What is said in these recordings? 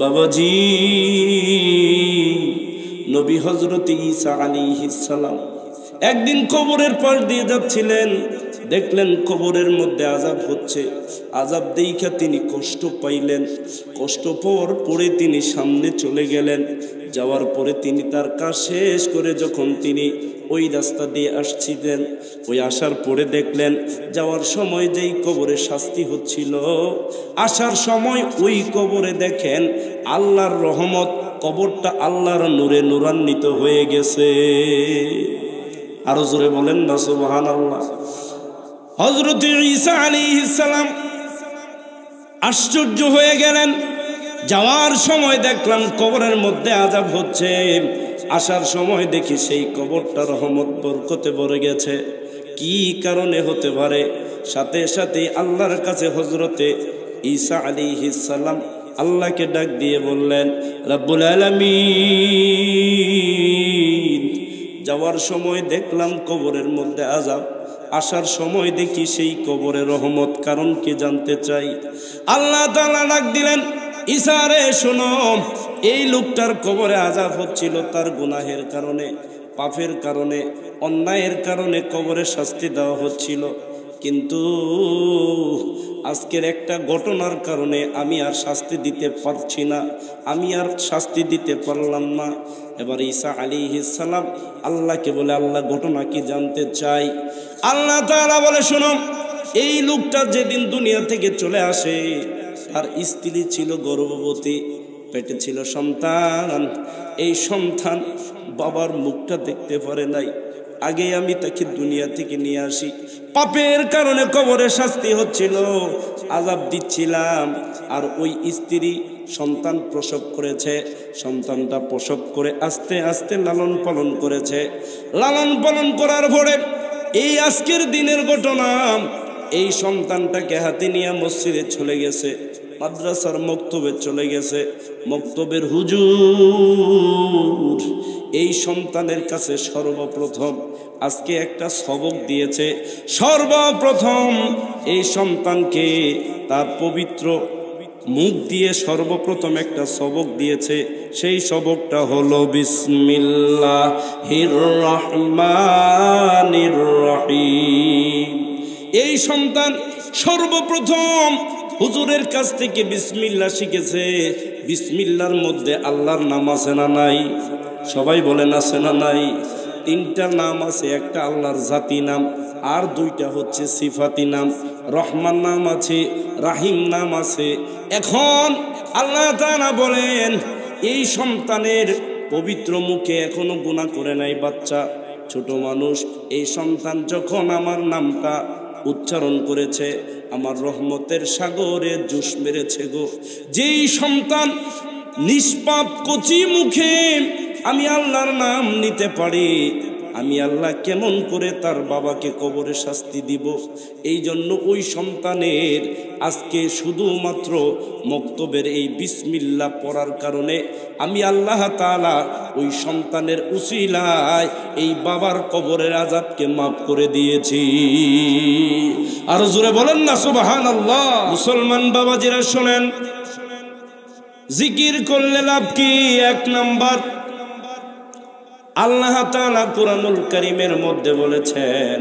বাবাজি নবী হযরত ঈসা আলাইহিস সালাম একদিন কবরের পাশ দিয়ে যাচ্ছিলেন, দেখলেন কবরের মধ্যে আযাব হচ্ছে। আযাব দেখে তিনি কষ্ট পাইলেন। কষ্ট পাওয়ার পরে তিনি সামনে চলে গেলেন। যাওয়ার পরে তিনি তার কাজ শেষ করে যখন তিনি ওই রাস্তা দিয়ে আসছিলেন, ওই আসার পরে দেখলেন যাওয়ার সময় যেই কবরে শাস্তি হচ্ছিল, আসার সময় ওই কবরে দেখেন আল্লাহর রহমত, কবরটা আল্লাহর নূরে নূরান্বিত হয়ে গেছে। আরো জোরে বলেন না সুবহানাল্লাহ। হযরত ঈসা আলাইহিস সালাম আশ্চর্য হয়ে গেলেন। যাওয়ার সময় দেখলাম কবরের মধ্যে আযাব হচ্ছে, আসার সময় দেখি সেই কবরটা রহমত বরকতে ভরে গেছে। কি কারণে হতে পারে? সাথে সাথে আল্লাহর কাছে হযরতে ঈসা আলাইহিস সালাম আল্লাহকে ডাক দিয়ে বললেন, রব্বুল আলামিন, যাওয়ার সময় দেখলাম কবরের মধ্যে আযাব, আসার সময় দেখি সেই কবরে রহমত, কারণ কি জানতে চাই। আল্লাহ তাআলা ডাক দিলেন, ঈসা রে শোনো, এই লোকটার কবরে আযাব হচ্ছিল তার গুনাহের কারণে, পাপের কারণে, অন্যায়ের কারণে কবরে শাস্তি দেওয়া হচ্ছিল। কিন্তু আজকের একটা ঘটনার কারণে আমি আর শাস্তি দিতে পারছি না, আমি আর শাস্তি দিতে পারলাম না। এবার ঈসা আলাইহিস সালাম আল্লাহকে বলে, আল্লাহ ঘটনা কি জানতে চাই। আল্লাহ তাআলা বলে, শোনো, এই লোকটা যেদিন দুনিয়া থেকে চলে আসে তার স্ত্রী ছিল গর্ভবতী, পেটে ছিল সন্তান। এই সন্তান বাবার মুখটা দেখতে পারে নাই। আগে আমি তাকে দুনিয়া থেকে নিয়ে আসি, পাপের কারণে কবরে শাস্তি হচ্ছিল, আযাব দিচ্ছিলাম। আর ওই স্ত্রী সন্তান প্রসব করেছে, সন্তানটা প্রসব করে আস্তে আস্তে লালন পালন করেছে। লালন পালন করার পরে এই আজকের দিনের ঘটনা, এই সন্তানটাকে হাতে নিয়ে মসজিদে চলে গেছে, মাদ্রাসার মক্তবে চলে গেছে। মক্তবের হুজুর এই সন্তানের কাছে সর্বপ্রথম আজকে একটা সবক দিয়েছে। সর্বপ্রথম এই সন্তানকে তার পবিত্র মুখ দিয়ে সর্বপ্রথম একটা সবক দিয়েছে। সেই সবকটা হলো বিসমিল্লাহির রহমানির রহিম। এই সন্তান সর্বপ্রথম হুজুরের কাছ থেকে বিসমিল্লাহ শিখেছে। বিসমিল্লাহর মধ্যে আল্লাহর নাম আছে না নাই? সবাই বলেন আছে না নাই? তিনটা নাম আছে, একটা আল্লাহর জাতি নাম, আর দুইটা হচ্ছে সিফাতি নাম। রহমান নাম আছে, রাহিম নাম আছে। এখন আল্লাহ তাআলা বলেন, এই সন্তানের পবিত্র মুখে এখনো গুনাহ করে নাই, বাচ্চা ছোট মানুষ। এই সন্তান যখন আমার নামটা উচ্চারণ করেছে, আমার রহমতের সাগরে জুস মেরেছে গো। যেই সন্তান নিষ্পাপ কচি মুখে আমি আল্লাহর নাম নিতে পারি, আমি আল্লাহ কেমন করে তার বাবাকে কবরে শাস্তি দিব। এই জন্য ওই সন্তানের আজকে শুধুমাত্র মক্তবের এই বিসমিল্লাহ পড়ার কারণে আমি আল্লাহ তাআলা ওই সন্তানের উসিলায় এই বাবার কবরের আযাবকে মাফ করে দিয়েছি। আর জোরে বলেন না সুবহানাল্লাহ। মুসলমান বাবাজিরা শোনেন, জিকির করলে লাভ কি? এক নাম্বার, আল্লাহ তাআলা কুরআনুল কারীমের মধ্যে বলেছেন,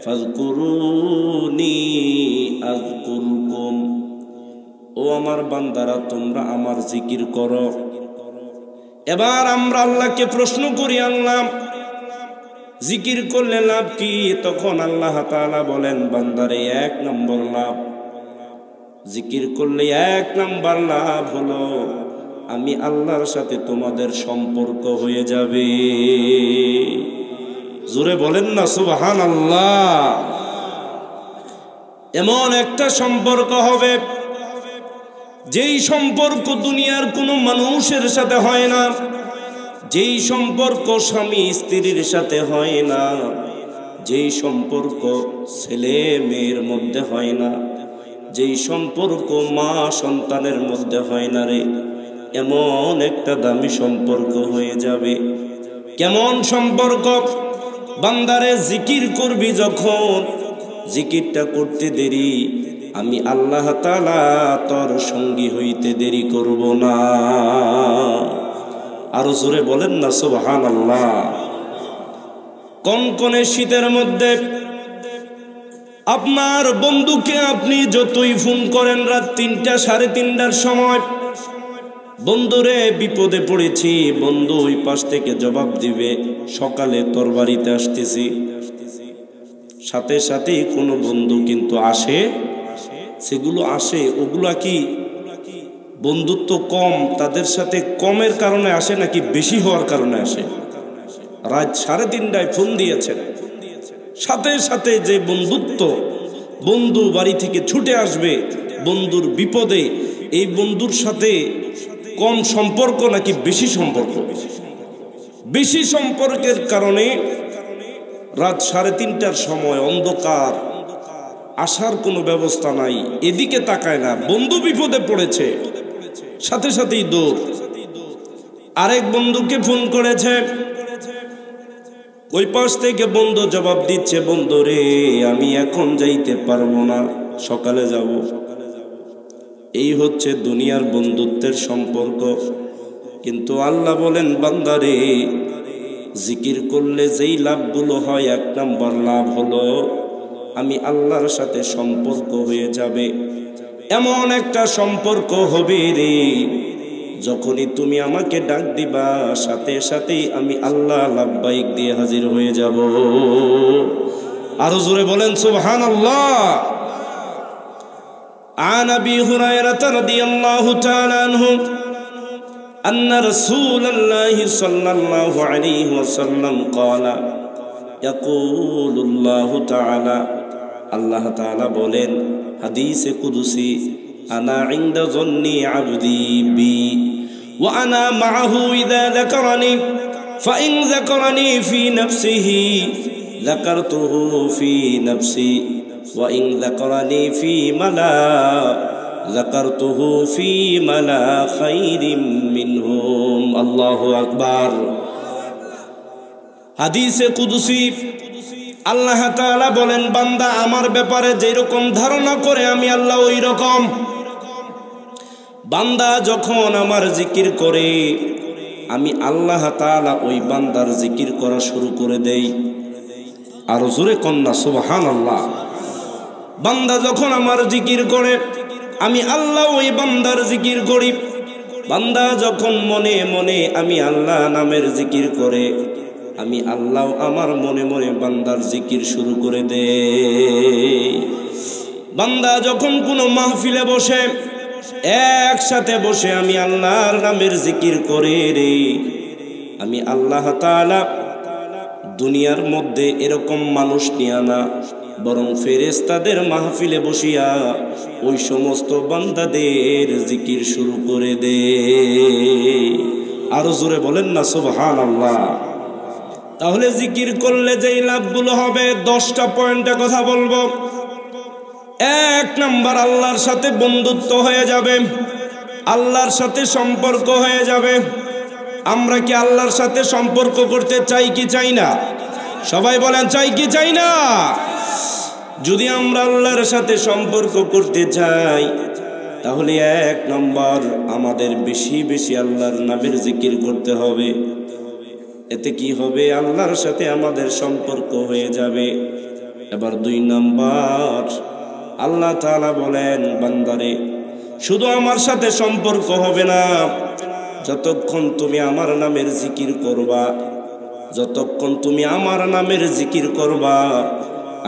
ফাযকুরুনি আযকুরকুম, ও আমার বান্দারা তোমরা আমার জিকির করো। এবার আমরা আল্লাহকে প্রশ্ন করি, আল্লাহ জিকির করলে লাভ কি? তখন আল্লাহ তাআলা বলেন, বান্দারে এক নম্বর লাভ, জিকির করলে এক নম্বর লাভ হলো আমি আল্লাহর সাথে তোমাদের সম্পর্ক হয়ে যাবে। জোরে বলেন না সুবহানাল্লাহ। এমন একটা সম্পর্ক হবে যেই সম্পর্ক দুনিয়ার কোনো মানুষের সাথে হয় না, যেই সম্পর্ক স্বামী স্ত্রীর সাথে হয় না, যেই সম্পর্ক ছেলে মেয়ের মধ্যে হয় না, যেই সম্পর্ক মা সন্তানের মধ্যে হয় না রে, এমন একটা দামি সম্পর্ক হয়ে যাবে। কেমন সম্পর্ক? বান্দারে জিকির করবি যখন, জিকিরটা করতে দেরি, আমি আল্লাহ তাআলা তোর সঙ্গী হইতে দেরি করব না। আরো জোরে বলেন না সুবহানাল্লাহ। কনকনে শীতের মধ্যে আপনার বন্ধুকে আপনি যতই ফোন করেন রাত ৩টা ৩:৩০টার সময়, বন্ধুরে বিপদে পড়েছি, বন্ধু ওই পাশ থেকে জবাব দিবে সকালে তোর বাড়িতে আসতেছি। সাথে সাথেই কোনো বন্ধু কিন্তু আসে, সেগুলো আসে, ওগুলা কি বন্ধুত্ব কম, তাদের সাথে কমের কারণে আসে নাকি বেশি হওয়ার কারণে আসে? রাত ৩:৩০টায় ফোন দিয়েছেন, সাথে সাথে যে বন্ধুত্ব, বন্ধু বাড়ি থেকে ছুটে আসবে বন্ধুর বিপদে, এই বন্ধুর সাথে কম সম্পর্ক নাকি বেশি সম্পর্ক? বেশি সম্পর্কের কারণে রাত ৩:৩০টার সময় অন্ধকার, আসার কোনো ব্যবস্থা নাই, এদিকে তাকায় না, বন্ধু বিপদে পড়েছে, সাথে সাথেই দৌড়। আরেক বন্ধুকে ফোন করেছে, ওই পাশ থেকে বন্ধু জবাব দিচ্ছে, বন্ধু রে আমি এখন যাইতে পারবো না, সকালে যাব। এই হচ্ছে দুনিয়ার বন্ধুত্বের সম্পর্ক। কিন্তু আল্লাহ বলেন, বান্দারে জিকির করলে যেই লাভগুলো হয়, ১ নম্বর লাভ হলো আমি আল্লাহর সাথে সম্পর্ক হয়ে যাবে। এমন একটা সম্পর্ক হবে রে, যখনই তুমি আমাকে ডাক দিবা সাথে সাথেই আমি আল্লাহ লাব্বাইক দিয়ে হাজির হয়ে যাব। আরো জোরে বলেন সুবহানাল্লাহ। عن أبي هريرة رضي الله تعالى عنه أن رسول الله صلى الله عليه وسلم قال يقول الله تعالى الله تعالى বলেন হাদিসে কুদসি, আনা ইনদা যন্নি আবদি বি ওয়া আনা মাআহু ইযা যাকারানি ফাইন যাকারানি ফি নাফসিহি যাকারতুহু ফি নাফসি وإن ذكرني في ملا ذكرته في ملا خير منهم الله أكبر। হাদিসে কুদসি আল্লাহ তাআলা বলেন, বান্দা আমার ব্যাপারে যেরকম ধারণা করে আমি আল্লাহ ওই রকম। বান্দা যখন আমার জিকির করে আমি আল্লাহ তাআলা ওই বান্দার জিকির করা শুরু করে দেই। আরো জোরে কন্যা সুবহানাল্লাহ। বান্দা যখন আমার জিকির করে আমি আল্লাহ ওই বান্দার জিকির করি। বান্দা যখন মনে মনে আমি আল্লাহ নামের জিকির করে আমি আল্লাহ আমার মনে মনে বান্দার জিকির শুরু করে দে। বান্দা যখন কোনো মাহফিলে বসে একসাথে বসে আমি আল্লাহর নামের জিকির করে রে, আমি আল্লাহ তাআলা দুনিয়ার মধ্যে এরকম মানুষ নিয়ে আনা, বরং ফেরেশতাদের মাহফিলে বসিয়া ওই সমস্ত বান্দাদের জিকির শুরু করে দে। আরো জোরে বলেন না সুবহানাল্লাহ। তাহলে জিকির করলে যেই লাভগুলো হবে 10টা পয়েন্টে কথা বলবো। 1 নাম্বার, আল্লাহর সাথে বন্ধুত্ব হয়ে যাবে, আল্লাহর সাথে সম্পর্ক হয়ে যাবে। আমরা কি আল্লাহর সাথে সম্পর্ক করতে চাই কি চাই না? সবাই বলেন চাই কি চাই না? যদি আমরা আল্লাহর সাথে সম্পর্ক করতে চাই তাহলে 1 নম্বর আমাদের বেশি বেশি আল্লাহর নামের জিকির করতে হবে। এতে কি হবে? আল্লাহর সাথে আমাদের সম্পর্ক হয়ে যাবে। এবার 2 নম্বর, আল্লাহ তাআলা বলেন, বান্দারে শুধু আমার সাথে সম্পর্ক হবে না, যতক্ষণ তুমি আমার নামের জিকির করবা, যতক্ষণ তুমি আমার নামের জিকির করবা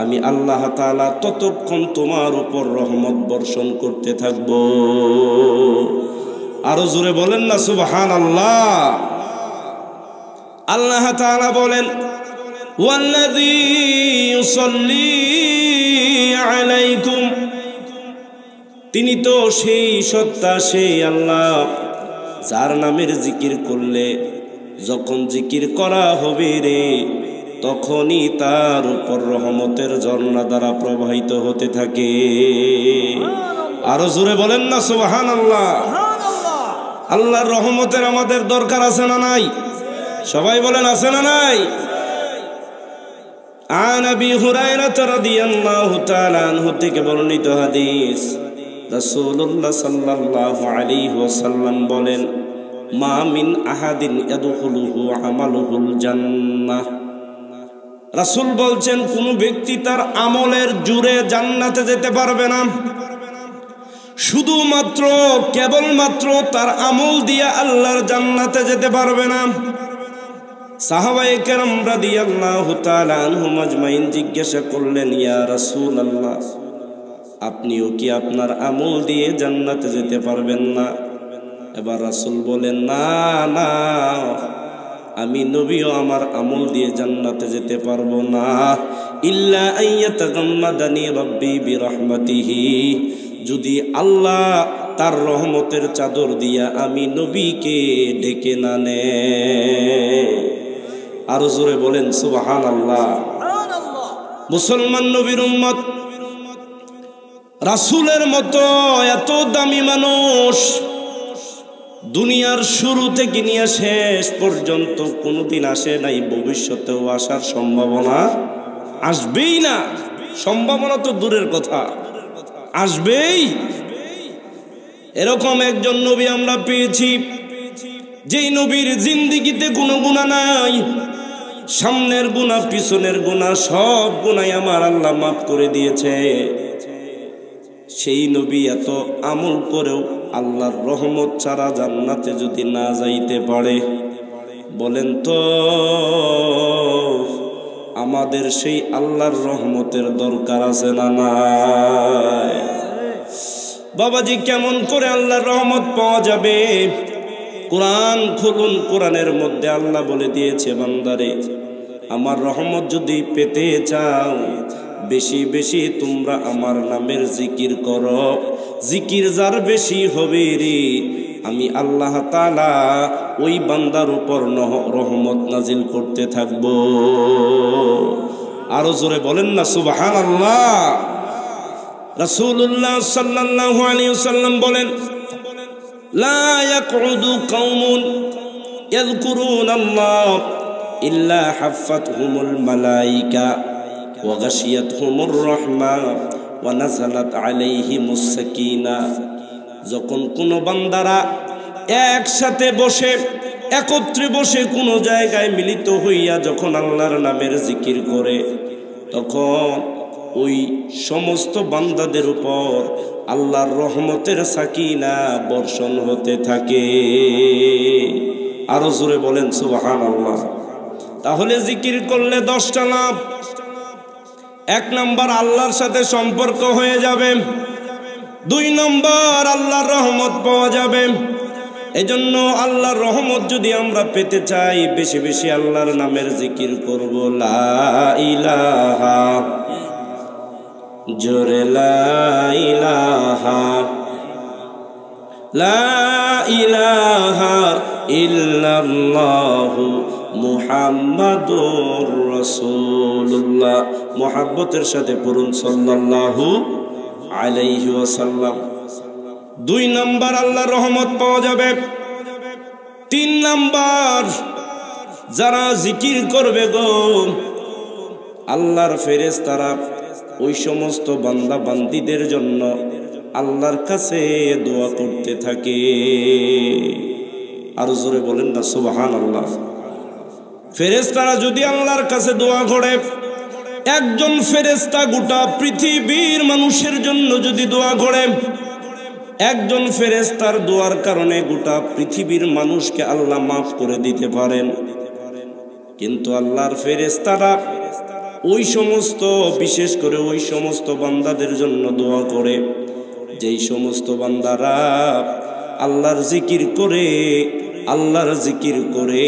আমি আল্লাহ তাআলা ততক্ষণ তোমার উপর রহমত বর্ষণ করতে থাকব। আরো জোরে বলেন না সুবহানাল্লাহ। আল্লাহ তাআলা বলেন, ওয়াল্লাযী ইউসাল্লি আলাইকুম, তিনি তো সেই সত্তা, সেই আল্লাহ যার নামের জিকির করলে যখন জিকির করা হবে রে তখনই তার উপর রহমতের ঝর্ণা দ্বারা প্রবাহিত হতে থাকে। আরো জোরে বলেন না সুবহানাল্লাহ। আল্লাহর রহমতের আমাদের দরকার আছে না নাই? সবাই বলেন আছে না নাই? আন আবি হুরায়রা রাদিয়াল্লাহু তাআলা আনহু থেকে বর্ণিত হাদিস, রাসূলুল্লাহ সাল্লাল্লাহু আলাইহি ওয়াসাল্লাম বলেন, মা মিন আহাদিন ইয়াদখুলুহু আমালুহুল জান্নাহ। রাসূল বলছেন, কোন ব্যক্তি তার আমলের জোরে জান্নাতে যেতে পারবে না। শুধুমাত্র কেবলমাত্র তার আমল দিয়ে আল্লাহর জান্নাতে যেতে পারবে না। সাহাবায়ে কেরাম রাদিয়াল্লাহু তাআলা আনহুম আজমাইন জিজ্ঞাসা করলেন, ইয়া রাসূলুল্লাহ, আপনিও কি আপনার আমল দিয়ে জান্নাতে যেতে পারবেন না? এবার রাসূল বলেন, না না, আমি নবীও আমার আমল দিয়ে জান্নাতে যেতে পারবো না। ইল্লা আইয়াতাগাম্মাদানি রাব্বি বিরহমাতিহি, যদি আল্লাহ তার রহমতের চাদর দিয়া আমি নবীকে ডেকে না নে। আরো জোরে বলেন সুবহানাল্লাহ। মুসলমান নবীর উম্মত, রাসূলের মতো এত দামি মানুষ দুনিয়ার শুরু থেকে নিয়ে শেষ পর্যন্ত কোনোদিন আসে নাই, ভবিষ্যতেও আসার সম্ভাবনা আসবেই না। সম্ভাবনা তো দূরের কথা, আসবেই। এরকম একজন নবী আমরা পেয়েছি, যেই নবীর জিন্দেগিতে কোনো গুনাহ নাই। সামনের গুনাহ, পিছনের গুনাহ, সব গুনাহ আমার আল্লাহ মাফ করে দিয়েছে। সেই নবী এত আমল করেও আল্লাহর রহমত ছাড়া জান্নাতে যদি না যাইতে পারে, বলেন তো আমাদের সেই আল্লাহর রহমতের দরকার আছে না নাই? বাবাজি, কেমন করে আল্লাহর রহমত পাওয়া যাবে? কোরআন খুলুন, কোরআনের মধ্যে আল্লাহ বলে দিয়েছে, বান্দারে আমার রহমত যদি পেতে চাও, বেশি বেশি তোমরা আমার নামের জিকির করো। জিকির যার বেশি হবে রে, আমি আল্লাহ তাআলা ওই বান্দার উপর রহমত নাজিল করতে থাকব। আরো জোরে বলেন না সুবহানাল্লাহ। রাসূলুল্লাহ সাল্লাল্লাহু আলাইহি ওয়াসাল্লাম বলেন, লা ইয়াকউদু কওমুন ইয়াযকুরুনাল্লাহ ইল্লা হাফাতহুমুল মালায়েকা ওয়া গাশিয়াতহুমুর রাহমা ওয়া নাযালাত আলাইহিমুস সাকিনা। যখন কোনো বান্দারা একসাথে বসে, একত্রে বসে কোনো জায়গায় মিলিত হইয়া যখন আল্লাহর নামের জিকির করে, তখন ওই সমস্ত বান্দাদের উপর আল্লাহর রহমতের সাকিনা বর্ষণ হতে থাকে। আরো জোরে বলেন সুবহানাল্লাহ। তাহলে জিকির করলে 10টা লাভ। 1 নম্বর, আল্লাহর সাথে সম্পর্ক হয়ে যাবে। 2 নম্বর, আল্লাহর রহমত পাওয়া যাবে। এজন্য আল্লাহর রহমত যদি আমরা পেতে চাই, বেশি বেশি আল্লাহর নামের জিকির করব। লা ইলাহা, জোরে লা ইলাহা, লা ইলাহা ইল্লাল্লাহু মুহাম্মাদুর রাসূলুল্লাহ। মুহাব্বতের সাথে পড়ুন সাল্লাল্লাহু আলাইহি ওয়াসাল্লাম। 2 নম্বর, আল্লাহর রহমত পাওয়া যাবে। 3 নম্বর, যারা জিকির করবে গো, আল্লাহর ফেরেশতারা ওই সমস্ত বান্দা বান্দীদের জন্য আল্লাহর কাছে দোয়া করতে থাকে। আর জোরে বলেন না সুবহানাল্লাহ। ফেরেশতারা যদি আল্লাহর কাছে দোয়া করে, একজন ফেরেশতা গোটা পৃথিবীর মানুষের জন্য যদি দোয়া করে, একজন ফেরেশতার দোয়ার কারণে গোটা পৃথিবীর মানুষকে আল্লাহ মাফ করে দিতে পারেন। কিন্তু আল্লাহর ফেরেশতারা ওই সমস্ত, বিশেষ করে ওই সমস্ত বান্দাদের জন্য দোয়া করে যেই সমস্ত বান্দারা আল্লাহর জিকির করে, আল্লাহর জিকির করে,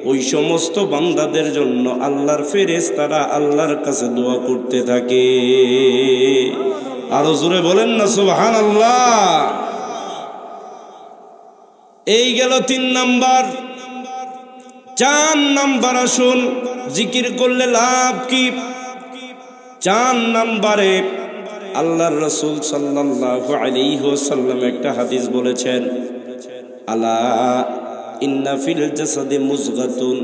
ওই সমস্ত বান্দাদের জন্য আল্লাহর ফেরেশতারা আল্লাহর কাছে দোয়া করতে থাকে। আরো জোরে বলেন না সুবহানাল্লাহ। এই গেল 3 নাম্বার। 4 নাম্বার, আসুন জিকির করলে লাভ কি? 4 নাম্বারে আল্লাহর রাসূল সাল্লাল্লাহু আলাইহি ওয়াসাল্লাম একটা হাদিস বলেছেন, আলা ইন্না ফিল জাসাদি মুযগাতুন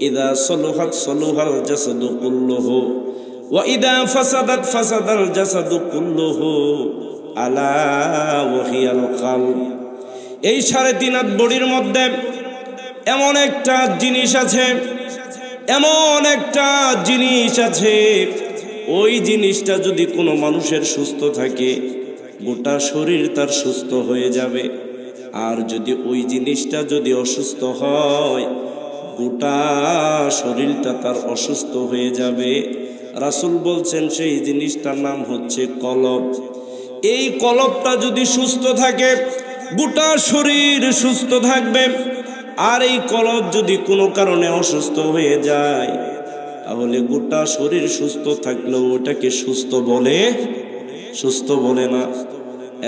ইদা সলুহাত সলুহাল জাসাদু কুল্লুহু ওয়া ইদা ফাসাদাত ফাসাদাল জাসাদু কুল্লুহু আলা ওয়া হিয়াল কলব। এই 3.5 হাত বডির মধ্যে এমন একটা জিনিস আছে, এমন একটা জিনিস আছে, ওই জিনিসটা যদি কোনো মানুষের সুস্থ থাকে গোটা শরীর তার সুস্থ হয়ে যাবে, আর যদি ওই জিনিসটা যদি অসুস্থ হয় গোটা শরীরটা তার অসুস্থ হয়ে যাবে। রাসূল বলছেন সেই জিনিসটার নাম হচ্ছে কলব। এই কলবটা যদি সুস্থ থাকে গোটা শরীর সুস্থ থাকবে, আর এই কলব যদি কোনো কারণে অসুস্থ হয়ে যায় তাহলে গোটা শরীর সুস্থ থাকলেও ওটাকে সুস্থ বলে, সুস্থ বলে না।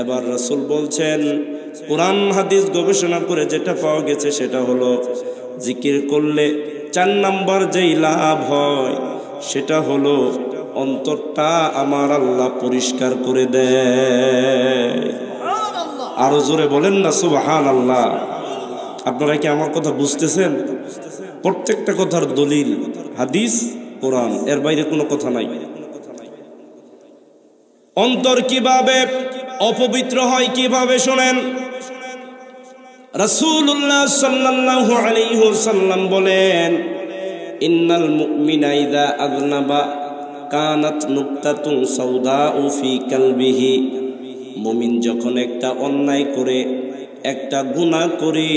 এবার রাসূল বলছেন কোরআন হাদিস গবেষণা করে যেটা পাওয়া গেছে সেটা হলো জিকির করলে 4 নাম্বার যেই লাভ হয় সেটা হলো অন্তরটা আমার আল্লাহ পরিষ্কার করে দেয়। আরো জোরে বলেন না সুবহানাল্লাহ। আপনারা কি আমার কথা বুঝতেছেন? প্রত্যেকটা কথার দলিল হাদিস কোরআন, এর বাইরে কোনো কথা নাই। অন্তর কিভাবে অপবিত্র হয় কিভাবে শোনেন। রাসূলুল্লাহ সাল্লাল্লাহু আলাইহি ওয়াসাল্লাম বলেন ইন্নাল মুমিনা ইযা আযনাবা কানাত নুকতাতুন সাউদাউ ফি কলবিহি। মুমিন যখন একটা অন্যায় করে, একটা গুনাহ করে,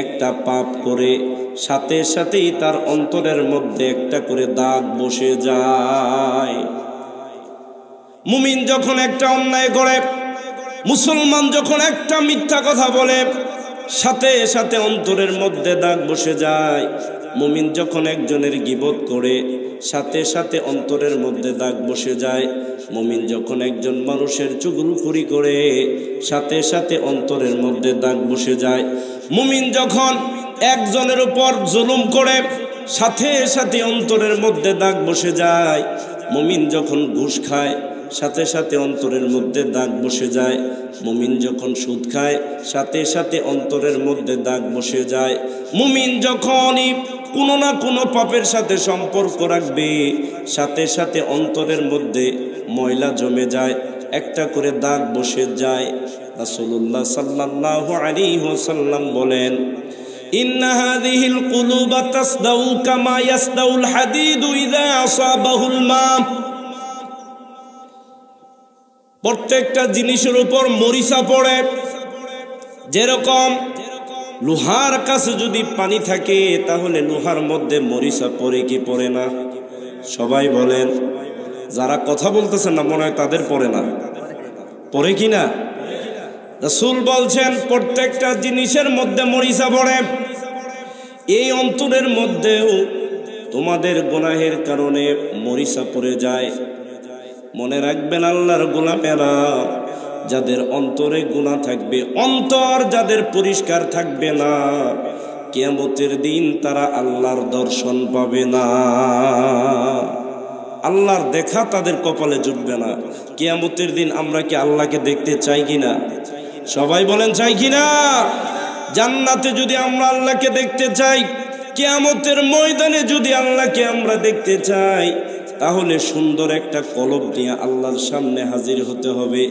একটা পাপ করে, সাথে সাথেই তার অন্তরের মধ্যে একটা করে দাগ বসে যায়। মুমিন যখন একটা অন্যায় করে, মুসলমান যখন একটা মিথ্যা কথা বলে, সাথে সাথে অন্তরের মধ্যে দাগ বসে যায়। মুমিন যখন একজনের গীবত করে, সাথে সাথে অন্তরের মধ্যে দাগ বসে যায়। মুমিন যখন একজন মানুষের চুগলখড়ি করে, সাথে সাথে অন্তরের মধ্যে দাগ বসে যায়। মুমিন যখন একজনের উপর জুলুম করে, সাথে সাথে অন্তরের মধ্যে দাগ বসে যায়। মুমিন যখন ঘুষ খায়, সাথে সাথে অন্তরের মধ্যে দাগ বসে যায়। মুমিন যখন সুদ খায়, সাথে সাথে অন্তরের মধ্যে দাগ বসে যায়। মুমিন যখনই কোনো না কোনো পাপের সাথে সম্পর্ক রাখবে, সাথে সাথে অন্তরের মধ্যে ময়লা জমে যায়, একটা করে দাগ বসে যায়। রাসূলুল্লাহ সাল্লাল্লাহু আলাইহি ওয়াসাল্লাম বলেন ইন্না হাযিহিল কুলুবা তাসদাউ কামা ইয়াসদাউল হাদীদু ইযা আসাবাহুল মা। প্রত্যেকটা জিনিসের উপর মরিচা পড়ে, যেরকম লোহার কাছে যদি পানি থাকে তাহলে লোহার মধ্যে মরিচা পড়ে কি পড়ে না? সবাই বলেন। যারা কথা বলতেছেন না মনে হয় তাদের পড়ে না, পড়ে কি না? রাসূল বলছেন প্রত্যেকটা জিনিসের মধ্যে মরিচা পড়ে। এই অন্তরের মধ্যেও তোমাদের গুনাহের কারণে মরিচা পড়ে যায়। মনে রাখবেন আল্লাহর গোলামেরা, যাদের অন্তরে গুনাহ থাকবে, অন্তর যাদের পরিষ্কার থাকবে না, কিয়ামতের দিন তারা আল্লাহর দর্শন পাবে না, আল্লাহর দেখা তাদের কপালে জুটবে না। কিয়ামতের দিন আমরা কি আল্লাহকে দেখতে চাই কিনা? সবাই বলেন চাই কিনা? জান্নাতে যদি আমরা আল্লাহকে দেখতে চাই, কিয়ামতের ময়দানে যদি আল্লাহকে আমরা দেখতে চাই, তাহলে সুন্দর একটা কলব নিয়ে আল্লাহর সামনে হাজির হতে হবে,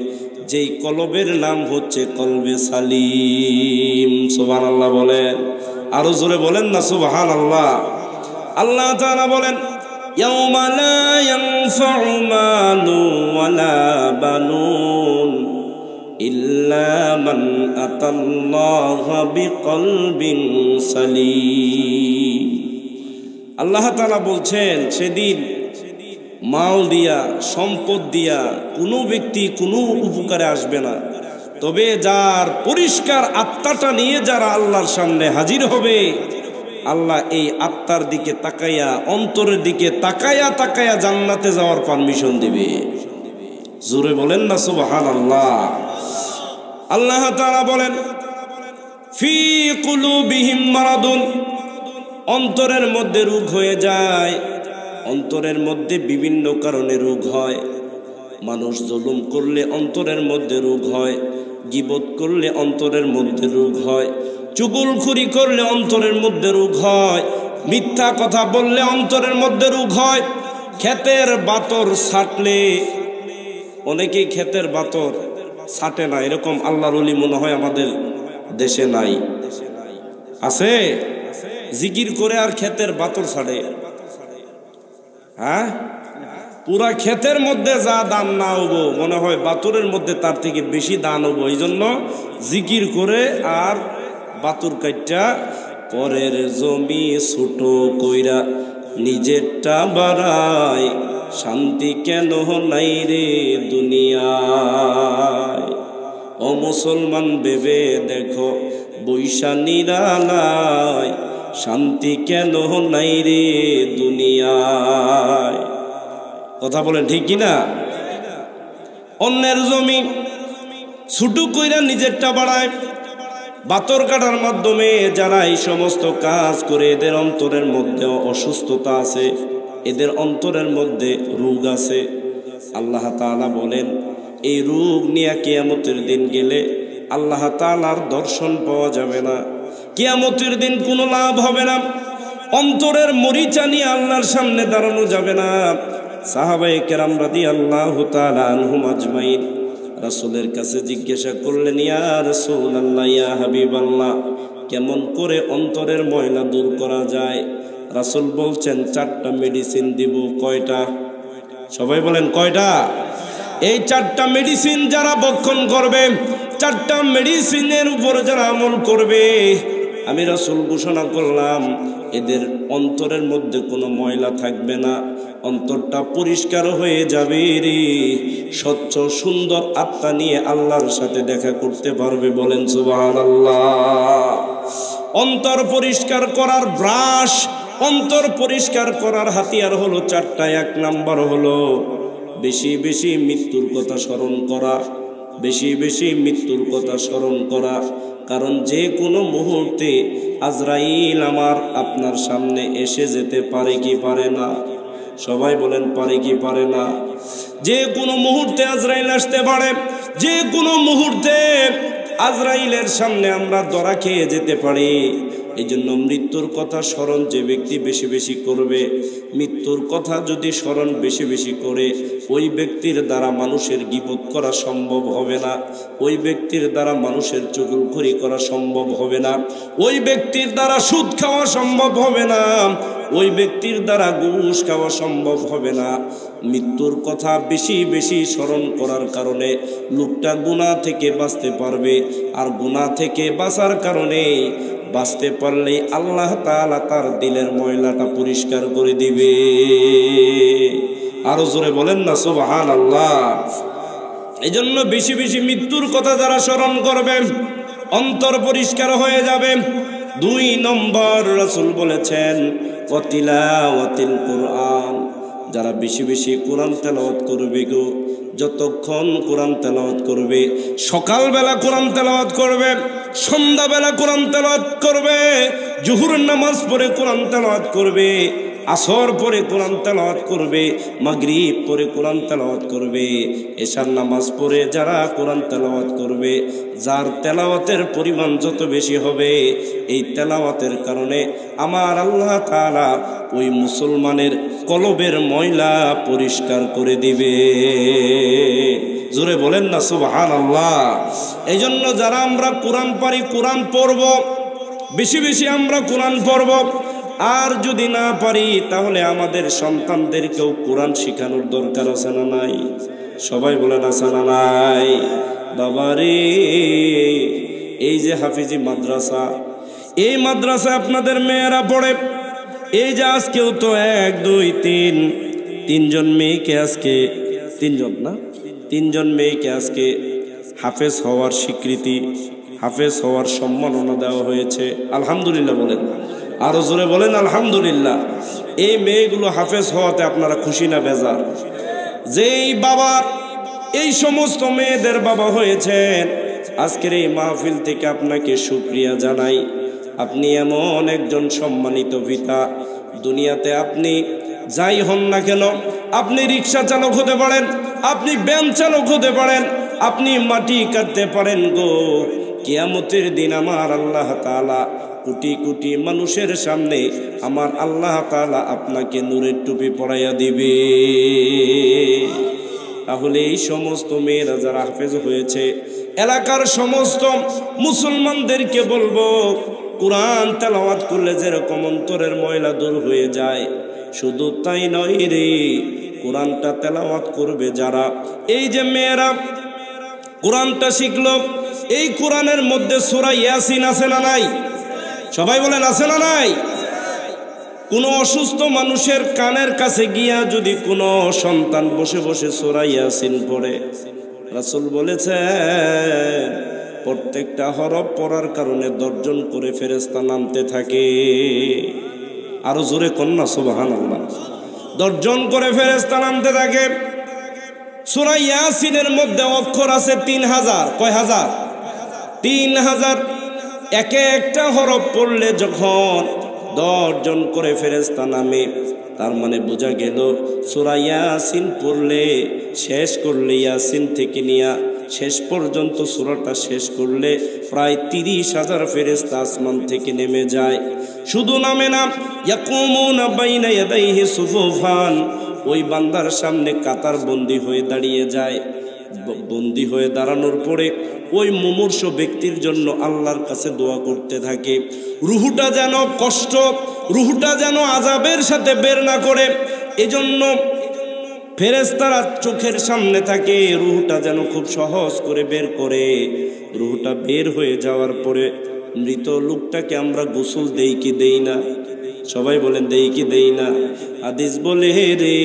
যেই কলবের নাম হচ্ছে কলবে সালিম। সুবহানাল্লাহ বলেন, আরো জোরে বলেন না সুবহানাল্লাহ। আল্লাহ তাআলা বলেন ইয়াউমা লা ইয়ানফাউ মালু ওয়ালা বানুন ইল্লা মান আতাল্লাহা বিকলবিন সালিম। আল্লাহ তাআলা বলছেন সেদিন মাল দিয়া, সম্পদ দিয়া কোনো ব্যক্তি কোনো উপকারে আসবে না, তবে যার পরিষ্কার আত্মাটা নিয়ে যারা আল্লাহর সামনে হাজির হবে, আল্লাহ এই আত্মার দিকে তাকাইয়া, অন্তরের দিকে তাকাইয়া তাকাইয়া জান্নাতে যাওয়ার পারমিশন দিবে। জোরে বলেন না সুবহানাল্লাহ। আল্লাহ তাআলা বলেন ফি কুলুবিহিম মারাদুন, অন্তরের মধ্যে রোগ হয়ে যায়। অন্তরের মধ্যে বিভিন্ন কারণে রোগ হয়। মানুষ জুলুম করলে অন্তরের মধ্যে রোগ হয়, গীবত করলে অন্তরের মধ্যে রোগ হয়, চুগলখড়ি করলে অন্তরের মধ্যে রোগ হয়, মিথ্যা কথা বললে অন্তরের মধ্যে রোগ হয়। ক্ষেতের বাতর ছাটলে, অনেকেই ক্ষেতের বাতর ছাটে না, এরকম আল্লাহর ওলি মনে হয় আমাদের দেশে নাই। আছে? জিকির করে আর ক্ষেতের বাতর ছাড়ে? হ্যাঁ, পুরা ক্ষেতের মধ্যে যা দান না হবো, মনে হয় বাতরের মধ্যে তার থেকে বেশি দান হবো। এই জন্য জিকির করে আর বাতুর কাইটা পরের জমি ছোট কইরা নিজেরটা বাড়ায়, শান্তি কেন নাই রে দুনিয়ায়। ও মুসলমান ভেবে দেখো বৈশা নিরালায়, শান্তি কেন নাই রে দুনিয়ায়। কথা বলেন ঠিক কিনা? অন্যের জমি ছোট কইরা নিজেরটা বাড়ায়। বাতর কাটার মাধ্যমে যারা এই সমস্ত কাজ করে, এদের অন্তরের মধ্যে অসুস্থতা আছে, এদের অন্তরের মধ্যে রোগ আছে। আল্লাহ তাআলা বলেন এই রোগ নিয়ে কিয়ামতের দিন গেলে আল্লাহ তাআলার দর্শন পাওয়া যাবে না, কিয়ামতের দিন কোনো লাভ হবে না, অন্তরের মরিচা নিয়ে আল্লাহর সামনে দাঁড়ানো যাবে না। সাহাবায়ে কেরাম রাদিয়াল্লাহু তাআলা আনহুম আজমাইন রাসূলের কাছে জিজ্ঞাসা করলেন, ইয়া রাসূলুল্লাহ, ইয়া হাবিবাল্লাহ, কেমন করে অন্তরের ময়লা দূর করা যায়? রাসূল বলছেন 4টা মেডিসিন দিব। কয়টা? সবাই বলেন কয়টা? এই 4টা মেডিসিন যারা ভক্ষণ করবে, 4টা মেডিসিনের উপর যারা আমল করবে, আমি রাসূল ঘোষণা করলাম এদের অন্তরের মধ্যে কোনো ময়লা থাকবে না, অন্তরটা পরিষ্কার হয়ে যাবে রে, স্বচ্ছ সুন্দর আত্মা নিয়ে আল্লাহর সাথে দেখা করতে পারবে। বলেন সুবহানাল্লাহ। অন্তর পরিষ্কার করার ব্রাশ, অন্তর পরিষ্কার করার হাতিয়ার হলো 4টা। 1 নাম্বার হলো বেশি বেশি মৃত্যুর কথা স্মরণ করা, বেশি বেশি মৃত্যুর কথা স্মরণ করা। কারণ যে কোনো মুহূর্তে আজরাইল আমার আপনার সামনে এসে যেতে পারে কি পারে না? সবাই বলেন পারে কি পারে না? যে কোনো মুহূর্তে আজরাইল আসতে পারে, যে কোনো মুহূর্তে আজরাইলের সামনে আমরা ধরা খেয়ে যেতে পারি। এই জন্য মৃত্যুর কথা স্মরণ যে ব্যক্তি বেশি বেশি করবে, মৃত্যুর কথা যদি স্মরণ বেশি বেশি করে, ওই ব্যক্তির দ্বারা মানুষের গীবত করা সম্ভব হবে না, ওই ব্যক্তির দ্বারা মানুষের চুগলখড়ি করা সম্ভব হবে না, ওই ব্যক্তির দ্বারা সুদ খাওয়া সম্ভব হবে না, ওই ব্যক্তির দ্বারা ঘুষ খাওয়া সম্ভব হবে না। মৃত্যুর কথা বেশি বেশি স্মরণ করার কারণে লোকটা গুনাহ থেকে বাঁচতে পারবে, আর গুনাহ থেকে বাঁচার কারণে বাঁচতে পারলেই আল্লাহ তাআলা তার দিলের ময়লাটা পরিষ্কার করে দিবে। আরো জোরে বলেন না সুবহানাল্লাহ। এই জন্য বেশি বেশি মৃত্যুর কথা যারা স্মরণ করবে অন্তর পরিষ্কার হয়ে যাবে। 2 নম্বর রাসূল বলেছেন ওয়াতিলাওয়াতিল কুরআন, যারা বেশি বেশি কোরআন তেলাওয়াত করবে গো, যতক্ষণ কোরআন তেলাওয়াত করবে, সকালবেলা কোরআন তেলাওয়াত করবে, সন্ধ্যাবেলা কোরআন তেলাওয়াত করবে, জোহরের নামাজ পড়ে কোরআন তেলাওয়াত করবে, আসর পরে কোরআন তেলাওয়াত করবে, মাগরিব পরে কোরআন তেলাওয়াত করবে, এশার নামাজ পড়ে যারা কোরআন তেলাওয়াত করবে, যার তেলাওয়াতের পরিমাণ যত বেশি হবে, এই তেলাওয়াতের কারণে আমার আল্লাহ তাআলা ওই মুসলমানের কলবের ময়লা পরিষ্কার করে দিবে। জোরে বলেন না সুবহানাল্লাহ। এই জন্য যারা আমরা কোরআন পারি, কোরআন পড়ব, বেশি বেশি আমরা কোরআন পড়ব। আর যদি না পারি তাহলে আমাদের সন্তানদেরকেও কোরআন শেখানোর দরকার আছে না নাই? সবাই বলেন আছে না নাই? বাবারে, এই যে হাফিজি মাদ্রাসা, এই মাদ্রাসায় আপনাদের মেয়েরা পড়ে, এই যে আজকেও তো 1 2 3 তিনজন মেয়েকে আজকে, তিনজন মেয়েকে আজকে হাফেজ হওয়ার স্বীকৃতি, হাফেজ হওয়ার সম্মাননা দেওয়া হয়েছে। আলহামদুলিল্লাহ বলেন, আরো জোরে বলেন আলহামদুলিল্লাহ। এই মেয়েগুলো হাফেজ হওয়াতে আপনারা খুশি না বেজার? যেই বাবার এই সমস্ত মেয়েদের বাবা হয়েছেন, আজকের এই মাহফিল থেকে আপনাকে শুকরিয়া জানাই। আপনি এমন একজন সম্মানিত পিতা, দুনিয়াতে আপনি যাই হন না কেন, আপনি রিক্সা চালক হতে পারেন, আপনি ভ্যান চালক হতে পারেন, আপনি মাটি কাটতে পারেন গো, কিয়ামতের দিন আমার আল্লাহ তাআলা কোটি কোটি মানুষের সামনে আমার আল্লাহ তাআলা আপনাকে নূরের টুপি পরাইয়া দিবে। তাহলে এই সমস্ত মেয়েরা যারা হাফেজ হয়েছে, এলাকার সমস্ত মুসলমানদেরকে বলবো, কোরআন তেলাওয়াত করলে যেরকম অন্তরের ময়লা দূর হয়ে যায়, শুধু তাই নয় রে, কোরআনটা তেলাওয়াত করবে যারা, এই যে মেয়েরা কোরআনটা শিখলো, এই কোরআনের মধ্যে সূরা ইয়াসিন আছে না নাই? সবাই বলেন আছে না নাই? কোনো অসুস্থ মানুষের কানের কাছে গিয়া যদি কোনো সন্তান বসে বসে সূরা ইয়াসিন পড়ে, রাসূল বলেছেন প্রত্যেকটা হরফ পড়ার কারণে 10 জন করে ফেরেশতা নামতে থাকে। আরো জোরে কন্যা সুবহানাল্লাহ। 10 জন করে ফেরেশতা নামতে থাকে। সূরা ইয়াসিনের মধ্যে অক্ষর আছে 3000। কয় হাজার? 3000। একে একটা হরফ পড়লে যখন 10 জন করে ফেরেশতা নামে, তার মানে বোঝা গেল সূরা ইয়াসিন পড়লে, শেষ করলে, ইয়াসিন থেকে নিয়া শেষ পর্যন্ত সূরাটা শেষ করলে প্রায় 30,000 ফেরেশতা আসমান থেকে নেমে যায়। শুধু নামে না, ইয়াকুমুনা বাইনা ইয়াদাইহি সুফুফান, ওই বান্দার সামনে কাতার বন্দী হয়ে দাঁড়িয়ে যায়। বন্দী হয়ে দাঁড়ানোর পরে ওই মুমূর্ষ ব্যক্তির জন্য আল্লাহর কাছে দোয়া করতে থাকে, রুহুটা যেন কষ্ট, রুহুটা যেন আযাবের সাথে বের না করে। এজন্য ফেরেশতারা চোখের সামনে থাকে, রুহুটা যেন খুব সহজ করে বের করে। রুহুটা বের হয়ে যাওয়ার পরে মৃত লোকটাকে আমরা গোসল দেই কি দেই না? সবাই বলেন দেই কি দেই না? হাদিস বলে রে,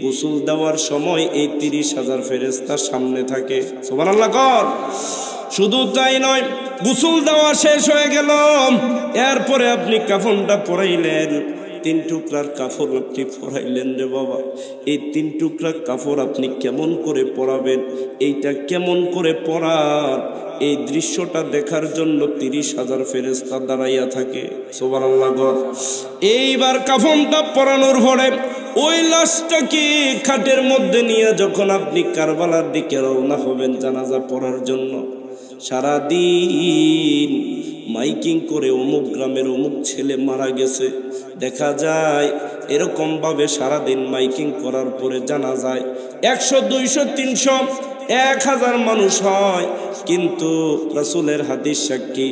গোসল দেওয়ার সময় এই 30,000 ফেরেশতা সামনে থাকে। সুবহানাল্লাহ কর। শুধু তাই নয়, গোসল দেওয়া শেষ হয়ে গেল, এরপরে আপনি কাফনটা পরাইলেন, 3 টুকরার কাপড় আপনি পরাইলেন রে বাবা। এই 3 টুকরা কাপড় আপনি কেমন করে পরাবেন, এইটা কেমন করে পরান, এই দৃশ্যটা দেখার জন্য 30,000 ফেরেশতা দাঁড়াইয়া থাকে। সুবহানাল্লাহ। এইবার কাফনটা পরানোর পরে ওই লাশটাকে খাটের মধ্যে নিয়ে যখন আপনি কারবালার দিকে রওনা হবেন জানাজা পড়ার জন্য, সারাদিন মাইকিং করে অমুক গ্রামের অমুক ছেলে মারা গেছে, দেখা যায় এরকম ভাবে সারাদিন মাইকিং করার পরে জানা যায় 100, 200, 300, 1000 মানুষ হয়। কিন্তু রাসূলের হাদিস সাক্ষী,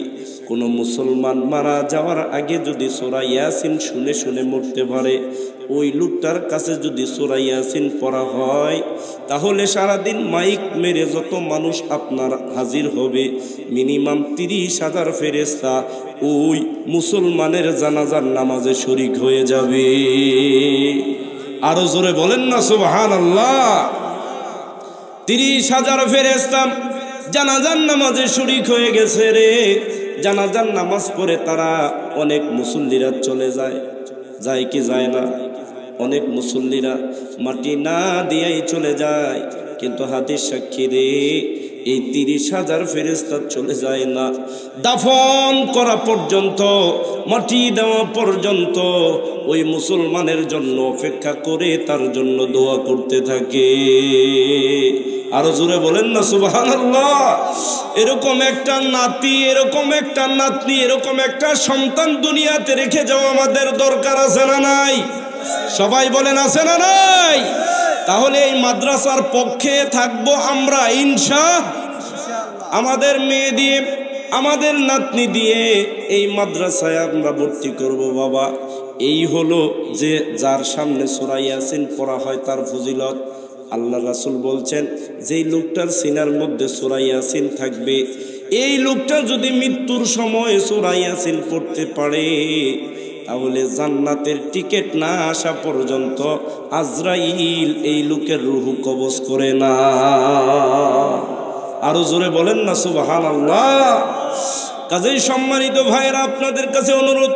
কোন মুসলমান মারা যাওয়ার আগে যদি সূরা ইয়াসিন শুনে শুনে মরতে পারে, ওই লোকটার কাছে যদি সূরা ইয়াসিন পড়া হয়, তাহলে সারাদিন মাইক মেরে যত মানুষ আপনার হাজির হবে, মিনিমাম 30,000 ফেরেশতা ওই মুসলমানের জানাজার নামাজে শরীক হয়ে যাবে। আরো জোরে বলেন না সুবহানাল্লাহ। 30,000 ফেরেশতা জানাজার নামাজে শরীক হয়ে গেছে রে। জানাজার নামাজ পড়ে তারা অনেক মুসল্লিরা চলে যায়, যায় কি যায় না? অনেক মুসল্লিরা মাটি না দিয়েই চলে যায়, কিন্তু হাদিস সাক্ষী রে, এই 30,000 ফেরেশতা চলে যায় না। দাফন করা পর্যন্ত, মাটি দেওয়া পর্যন্ত ওই মুসলমানের জন্য অপেক্ষা করে তার জন্য দোয়া করতে থাকে। আরো জোরে বলেন না সুবহানাল্লাহ। এরকম একটা নাতি, এরকম একটা নাতনি, এরকম একটা সন্তান দুনিয়াতে রেখে যাওয়া আমাদের দরকার আছে না নাই? সবাই বলেন আছে না নাই? তাহলে এই মাদ্রাসার পক্ষে থাকবো আমরা ইনশাআল্লাহ। আমাদের মেয়ে দিয়ে, আমাদের নাতনি দিয়ে এই মাদ্রাসায় আমরা ভর্তি করব বাবা। এই হলো যে যার সামনে সূরা ইয়াসিন পড়া হয় তার ফজিলত। আল্লাহ রাসূল বলছেন, যেই লোকটার সিনার মধ্যে সূরা ইয়াসিন থাকবে, এই লোকটা যদি মৃত্যুর সময় সূরা ইয়াসিন পড়তে পারে, তাহলে জান্নাতের টিকিট না আসা পর্যন্ত আজরাইল এই লোকের রূহ কবজ করে না। আরো জোরে বলেন না সুবহানাল্লাহ। কাজেই সম্মানিত ভাইরা, আপনাদের কাছে অনুরোধ,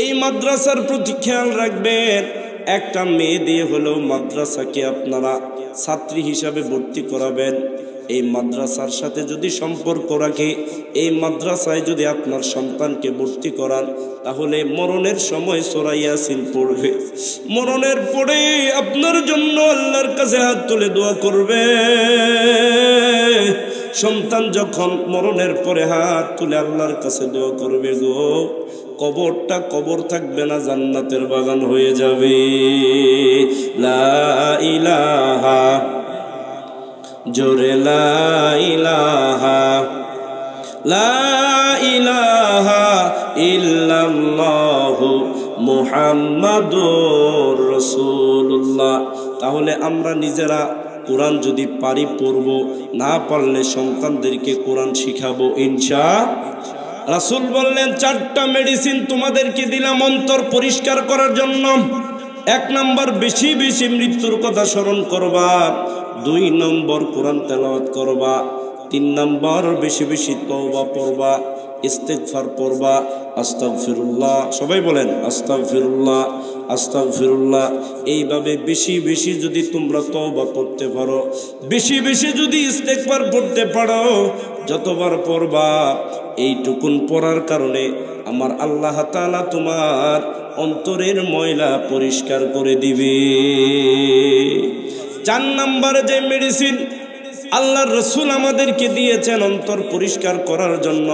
এই মাদ্রাসার প্রতি খেয়াল রাখবেন। একটা মেয়ে দিয়ে হলেও মাদ্রাসাকে আপনারা ছাত্রী হিসাবে ভর্তি করাবেন। এই মাদ্রাসার সাথে যদি সম্পর্ক রাখে, এই মাদ্রাসায় যদি আপনার সন্তানকে ভর্তি করান, তাহলে মরণের সময় সূরা ইয়াসিন পড়বে, মরণের পরে আপনার জন্য আল্লাহর কাছে হাত তুলে দোয়া করবে, সন্তান যখন মরণের পরে হাত তুলে আল্লাহর কাছে দোয়া করবে গো, কবরটা কবর থাকবে না, জান্নাতের বাগান হয়ে যাবে। লা ইলাহা, জোরে লা ইলাহা, লা ইলাহা ইল্লাল্লাহু মুহাম্মাদুর রাসূলুল্লাহ। তাহলে আমরা নিজেরা কোরআন যদি পারি পড়ব, না পারলে সন্তানদেরকে কোরআন শিখাবো ইনশাআল্লাহ। রাসূল বললেন 4টা মেডিসিন তোমাদেরকে দিলাম অন্তর পরিষ্কার করার জন্য। 1 নম্বর বেশি বেশি মৃত্যুর কথা স্মরণ করবা, 2 নম্বর কোরআন তেলাওয়াত করবা, 3 নম্বর বেশি বেশি তওবা পড়বা, ইস্তিগফার পড়বা, আস্তাগফিরুল্লাহ, সবাই বলেন আস্তাগফিরুল্লাহ আস্তাগফিরুল্লাহ। এইভাবে বেশি বেশি যদি তোমরা তওবা করতে পারো, বেশি বেশি যদি ইস্তিগফার পড়তে পারো, যতবার পড়বা এইটুকুন পড়ার কারণে আমার আল্লাহ তাআলা তোমার অন্তরের ময়লা পরিষ্কার করে দিবে। 4 নম্বর যে মেডিসিন আল্লাহর রাসূল আমাদেরকে দিয়েছেন অন্তর পরিষ্কার করার জন্য,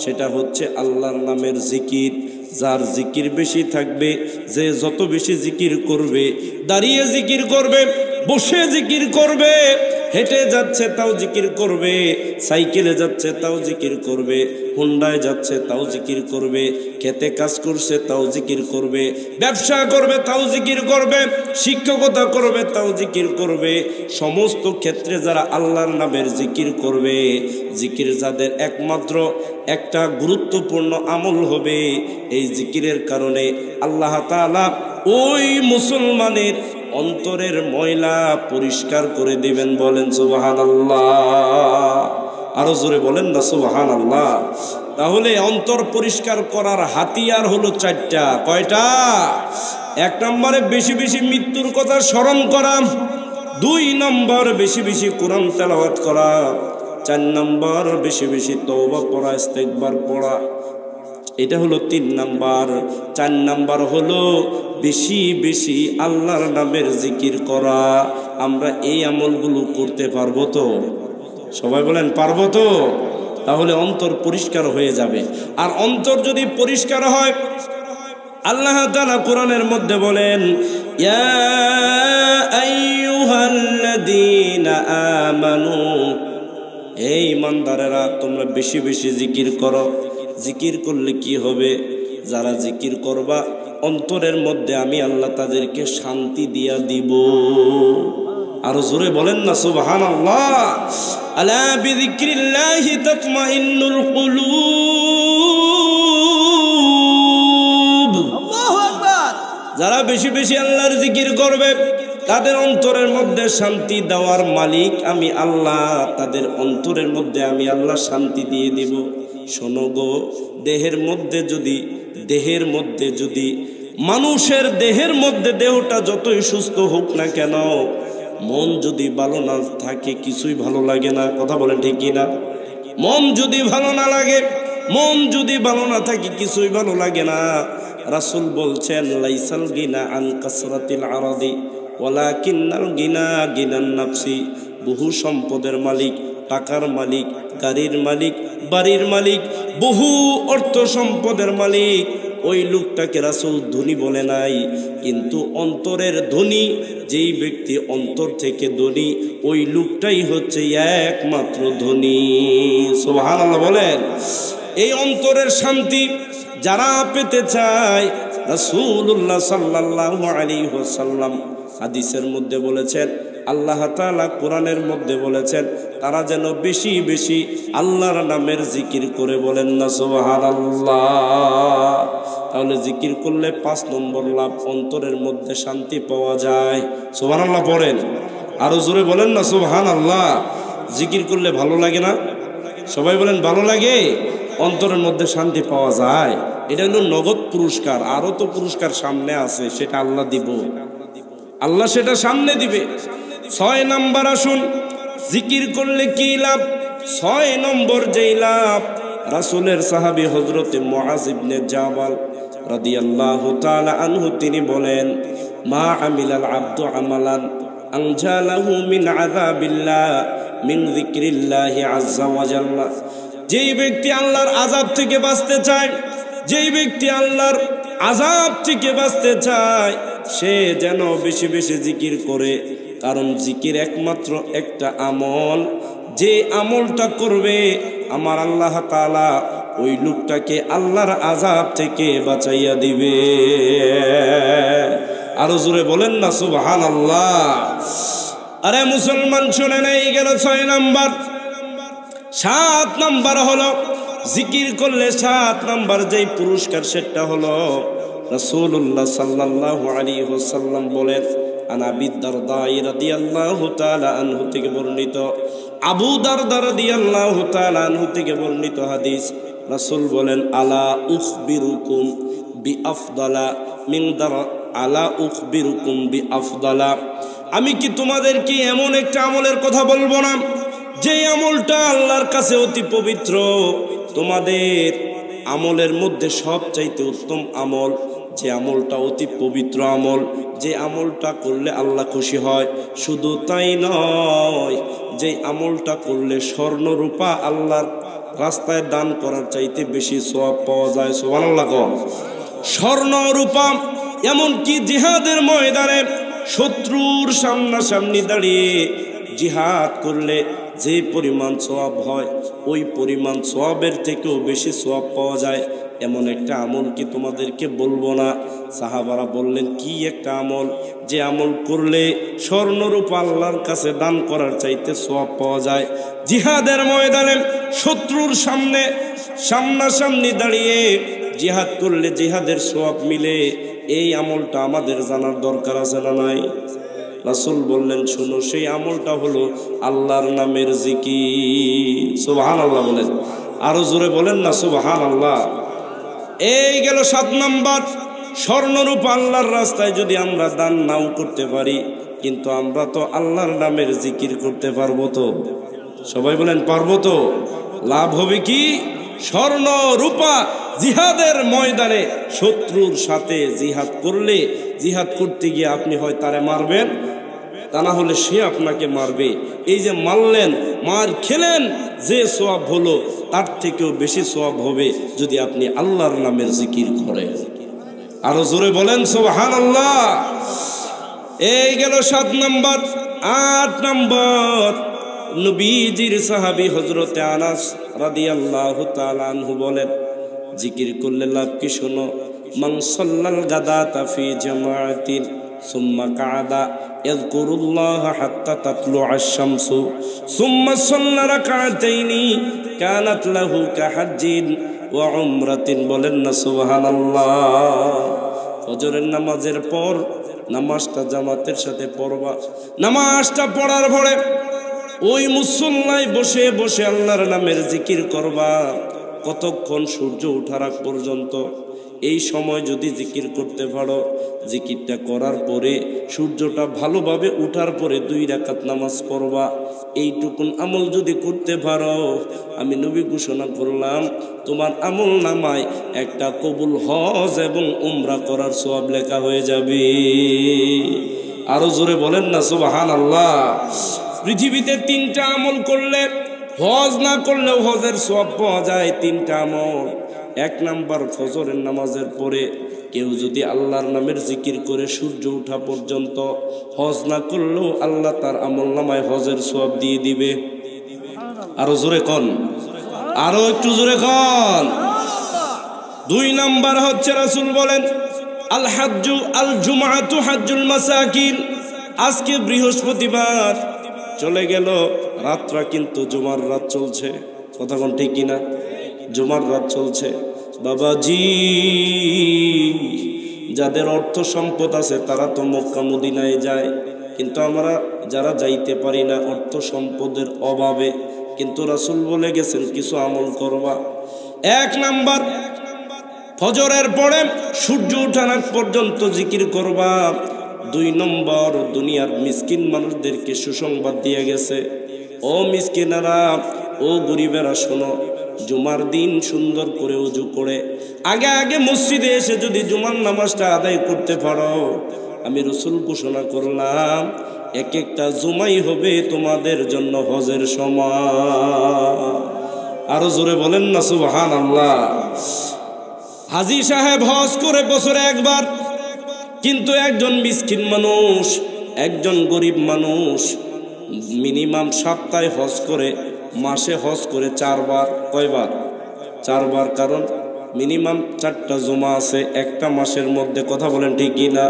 সেটা হচ্ছে আল্লাহর নামের জিকির। যার জিকির বেশি থাকবে, যে যত বেশি জিকির করবে, দাঁড়িয়ে জিকির করবে, বসে জিকির করবে, হেঁটে যাচ্ছে তাও জিকির করবে, সাইকেলে যাচ্ছে তাও জিকির করবে, হুন্ডায় যাচ্ছে তাও জিকির করবে, খেতে কাজ করছে তাও জিকির করবে, ব্যবসা করবে তাও জিকির করবে, শিক্ষকতা করবে তাও জিকির করবে। সমস্ত ক্ষেত্রে যারা আল্লাহর নামের জিকির করবে, জিকির যাদের একমাত্র একটা গুরুত্বপূর্ণ আমল হবে, এই জিকিরের কারণে আল্লাহ তাআলা ওই মুসলমানের অন্তরের ময়লা পরিষ্কার করে দিবেন। বলেন সুবহানাল্লাহ, আরো জোরে বলেন না সুবহানাল্লাহ। তাহলে অন্তর পরিষ্কার করার হাতিয়ার হলো 4টা। কয়টা? 1 নম্বরে বেশি বেশি মৃত্যুর কথা স্মরণ করা, 2 নম্বর বেশি বেশি কোরআন তেলাওয়াত করা, 4 নম্বর বেশি বেশি তওবা পড়া, ইস্তিগফার পড়া, এটা হলো 3 নাম্বার। 4 নাম্বার হলো বেশি বেশি আল্লাহর নামের জিকির করা। আমরা এই আমলগুলো করতে পারবো তো? সবাই বলেন পারবো তো? তাহলে অন্তর পরিষ্কার হয়ে যাবে। আর অন্তর যদি পরিষ্কার হয়, আল্লাহ তাআলা কোরআনের মধ্যে বলেন, ইয়া আইয়ুহাল্লাযীনা আমানু, এই ইমানদারেরা তোমরা বেশি বেশি জিকির করো। জিকির করলে কি হবে? যারা জিকির করবা অন্তরের মধ্যে আমি আল্লাহ তাদেরকে শান্তি দিয়া দিব। আরো জোরে বলেন না সুবহানাল্লাহ। আলা বিযিকরিল্লাহি তাতমাইন্নুল কুলুব। আল্লাহু আকবার। যারা বেশি বেশি আল্লাহর জিকির করবে তাদের অন্তরের মধ্যে শান্তি দেওয়ার মালিক আমি আল্লাহ, তাদের অন্তরের মধ্যে আমি আল্লাহ শান্তি দিয়ে দিব। শোনো গো, দেহের মধ্যে যদি মানুষের দেহের মধ্যে দেহটা যতই সুস্থ হোক না কেন, মন যদি ভালো না থাকে কিছুই ভালো লাগে না। কথা বলেন ঠিক কি না? মন যদি ভালো না লাগে, মন যদি ভালো না থাকে কিছুই ভালো লাগে না। রাসূল বলছেন, লাইসাল গিনা আন কাসরাতিল আরাদি ওয়ালাকিন্নাল গিনা গিনান নাফসি। বহু সম্পদের মালিক, টাকার মালিক, গাড়ির মালিক, বাড়ির মালিক, বহু অর্থ সম্পদের মালিক, ওই লোকটাকে রাসূল ধনী বলে নাই, কিন্তু অন্তরের ধনী, যেই ব্যক্তি অন্তর থেকে ধনী, ওই লোকটাই হচ্ছে একমাত্র ধনী। সুবহানাল্লাহ বলেন। এই অন্তরের শান্তি যারা পেতে চায়, রাসূলুল্লাহ সাল্লাল্লাহু আলাইহি ওয়াসাল্লাম হাদিসের মধ্যে বলেছেন, আল্লাহ তাআলা কোরআনের মধ্যে বলেছেন, তারা যেন বেশি বেশি আল্লাহর নামের জিকির করে। বলেন না সুবহানাল্লাহ। তাহলে জিকির করলে 5 নম্বর লাভ, অন্তরের মধ্যে শান্তি পাওয়া যায়। সুবহানাল্লাহ পড়েন, আরো জোরে বলেন না সুবহানাল্লাহ। জিকির করলে ভালো লাগে না? সবাই বলেন ভালো লাগে। অন্তরের মধ্যে শান্তি পাওয়া যায়। এটা হলো নগদ পুরস্কার। আরো তো পুরস্কার সামনে আছে, সেটা আল্লাহ দিব, আল্লাহ সেটা সামনে দিবে। 6 নাম্বার আসুন, জিকির করলে কি লাভ? 6 নম্বর যেই লাভ, রাসূলের সাহাবী হযরতে মুআয ইবনে জাবাল রাদিয়াল্লাহু তাআলা আনহু তিনি বলেন, মা আমিলাল আবদু আমালান আনজালাহু মিন আযাবিল্লাহ মিন যিকরিল্লাহি আযজা ওয়া জাল্লা। যেই ব্যক্তি আল্লাহর আযাব থেকে বাঁচতে চায়, যেই ব্যক্তি আল্লাহর আযাব থেকে বাঁচতে চায়, সে যেন বেশি বেশি জিকির করে। কারণ জিকির একমাত্র একটা আমল, যে আমলটা করবে আমার আল্লাহ তাআলা ওই লোকটাকে আল্লাহর আযাব থেকে বাঁচাইয়া দিবে। আরো জোরে বলেন না সুবহানাল্লাহ। আরে মুসলমান শুনেন, এই গেল 6 নাম্বার। 7 নাম্বার হলো জিকির করলে 7 নাম্বার যেই পুরস্কার, সেটা হলো রাসূলুল্লাহ সাল্লাল্লাহু আলাইহি ওয়াসাল্লাম বলেন, আনা আবি দারদা রাদিয়াল্লাহু তাআলা আনহু থেকে বর্ণিত, আবু দারদা রাদিয়াল্লাহু তাআলা আনহু থেকে বর্ণিত হাদিস, রাসূল বলেন, আলা উখবিরুকুম বিআফদালা মিন দার আলা উখবিরুকুম বিআফদালা, আমি কি তোমাদেরকে এমন একটা আমলের কথা বলবো না যে আমলটা আল্লাহর কাছে অতি পবিত্র? তোমাদের আমলের মধ্যে সবচাইতে উত্তম আমল, যে আমলটা অতি পবিত্র আমল, যে আমলটা করলে আল্লাহ খুশি হয়। শুধু তাই নয়, যে আমলটা করলে স্বর্ণ রূপা আল্লাহর রাস্তায় দান করার চাইতে বেশি সওয়াব পাওয়া যায়। সুবহানাল্লাহ। স্বর্ণ রূপা, এমনকি জিহাদের ময়দানে শত্রুর সামনাসামনি দাঁড়িয়ে জিহাদ করলে যে পরিমাণ সওয়াব হয়, ওই পরিমাণ সওয়াবের থেকেও বেশি সওয়াব পাওয়া যায়। এমন একটা আমল কি তোমাদেরকে বলবো না? সাহাবারা বললেন, কি একটা আমল যে আমল করলে স্বর্ণরূপা আল্লাহর কাছে দান করার চাইতে সওয়াব পাওয়া যায়? জিহাদের ময়দানে শত্রুর সামনাসামনি দাঁড়িয়ে জিহাদ করলে জিহাদের সওয়াব মিলে, এই আমলটা আমাদের জানার দরকার আছে না নাই? রাসূল বললেন, শুনো, সেই আমলটা হলো আল্লাহর নামের জিকির। সুবহানাল্লাহ বলেন, আরো জোরে বলেন না সুবহানাল্লাহ। এই গেল 7 নাম্বার। স্বর্ণরূপ আল্লাহর রাস্তায় যদি আমরা দান নাও করতে পারি, কিন্তু আমরা তো আল্লাহর নামের জিকির করতে পারবো তো? সবাই বলেন, পারবো তো? লাভ হবে কি? স্বর্ণ রূপা জিহাদের ময়দানে শত্রুর সাথে জিহাদ করলে, জিহাদ করতে গিয়ে আপনি হয় তারে মারবেন, তা না হলে সে আপনাকে মারবে। এই যে মারলেন, মার খেলেন, যে সওয়াব হলো তার থেকেও বেশি সওয়াব হবে যদি আপনি আল্লাহর নামের জিকির করেন। আরো জোরে বলেন সুবহানাল্লাহ। এই গেল 7 নাম্বার। 8 নাম্বার, নবীজির সাহাবী হযরতে আনাস রাদিয়াল্লাহু তাআলা আনহু বলেন, জিকির করলে লাভ কি? শোনো, মান সাল্লাল গাদাতা ফি জামাআতিন সুম্মা কাআদা ইয়াযকুরুল্লাহ হাত্তা তাতলুআশ শামসু সুম্মা সাল্লা রাকাতাইনি কানাত লাহু কাহাজ্জিন ওয়া উমরাতিন। বলেন না সুবহানাল্লাহ। ফজরের নামাজের পর নামাজটা জামাতের সাথে পড়বা। নামাজটা পড়ার পরে ওই মুসল্লায় বসে বসে আল্লাহর নামের জিকির করবা। কতক্ষণ? সূর্য ওঠার আগ পর্যন্ত। এই সময় যদি জিকির করতে পারো, জিকিরটা করার পরে সূর্যটা ভালোভাবে উঠার পরে 2 রাকাত নামাজ পড়বা। এইটুকুন আমল যদি করতে পারো, আমি নবী ঘোষণা করলাম, তোমার আমল নামায় একটা কবুল হজ এবং উমরা করার সওয়াব লেখা হয়ে যাবে। আরো জোরে বলেন না সুবহানাল্লাহ। পৃথিবীতে 3টা আমল করলে, হজ না করলেও হজের সওয়াব পাওয়া যায়। 3টা আমল। 1 নাম্বার, ফজরের নামাজের পরে কেউ যদি আল্লাহর নামের জিকির করে সূর্য ওঠা পর্যন্ত, হজ না করলেও আল্লাহ তার আমল নামায় হজের সওয়াব দিয়ে দিবে। আরো জোরে কন, আরো একটু জোরে কন। 2 নাম্বার হচ্ছে, রাসূল বলেন, আল হাজ্জু আল জুমআতু হাজ্জুল মাসাকিন। আজকে বৃহস্পতিবার চলে গেল, রাতটা কিন্তু জুমার রাত চলছে। কথা কোন ঠিক কিনা? জুমার রাত চলছে। বাবাজি, যাদের অর্থ সম্পদ আছে তারা তো মক্কা মদিনায় যায়, কিন্তু আমরা যারা যাইতে পারি না অর্থ সম্পদের অভাবে, কিন্তু রাসূল বলে গেছেন কিছু আমল করবা। 1 নাম্বার, ফজরের পরে সূর্য ওঠার আগ পর্যন্ত জিকির করবা। 2 নম্বর, দুনিয়ার মিসকিন মানুষদেরকে সুসংবাদ দিয়ে গেছে, ও মিসকিনেরা, ও গরিবেরা, শোনো, জুমার দিন সুন্দর করে ওযু করে আগে আগে মসজিদে এসে যদি জুমার নামাজটা আদায় করতে পারো, আমি রাসূল ঘোষণা করলাম এক একটা জুমাই হবে তোমাদের জন্য হজের সময়। আরো জোরে বলেন না সুবহানাল্লাহ। হাজী সাহেব হজ করে বছরে একবার, কিন্তু একজন মিসকিন মানুষ, একজন গরিব মানুষ মিনিমাম সপ্তাহে হজ করে, মাসে হজ করে 4 বার। কয়বার? 4 বার। কারণ মিনিমাম 4টা জুমা আছে একটা মাসের মধ্যে। কথা বলেন ঠিক কি না?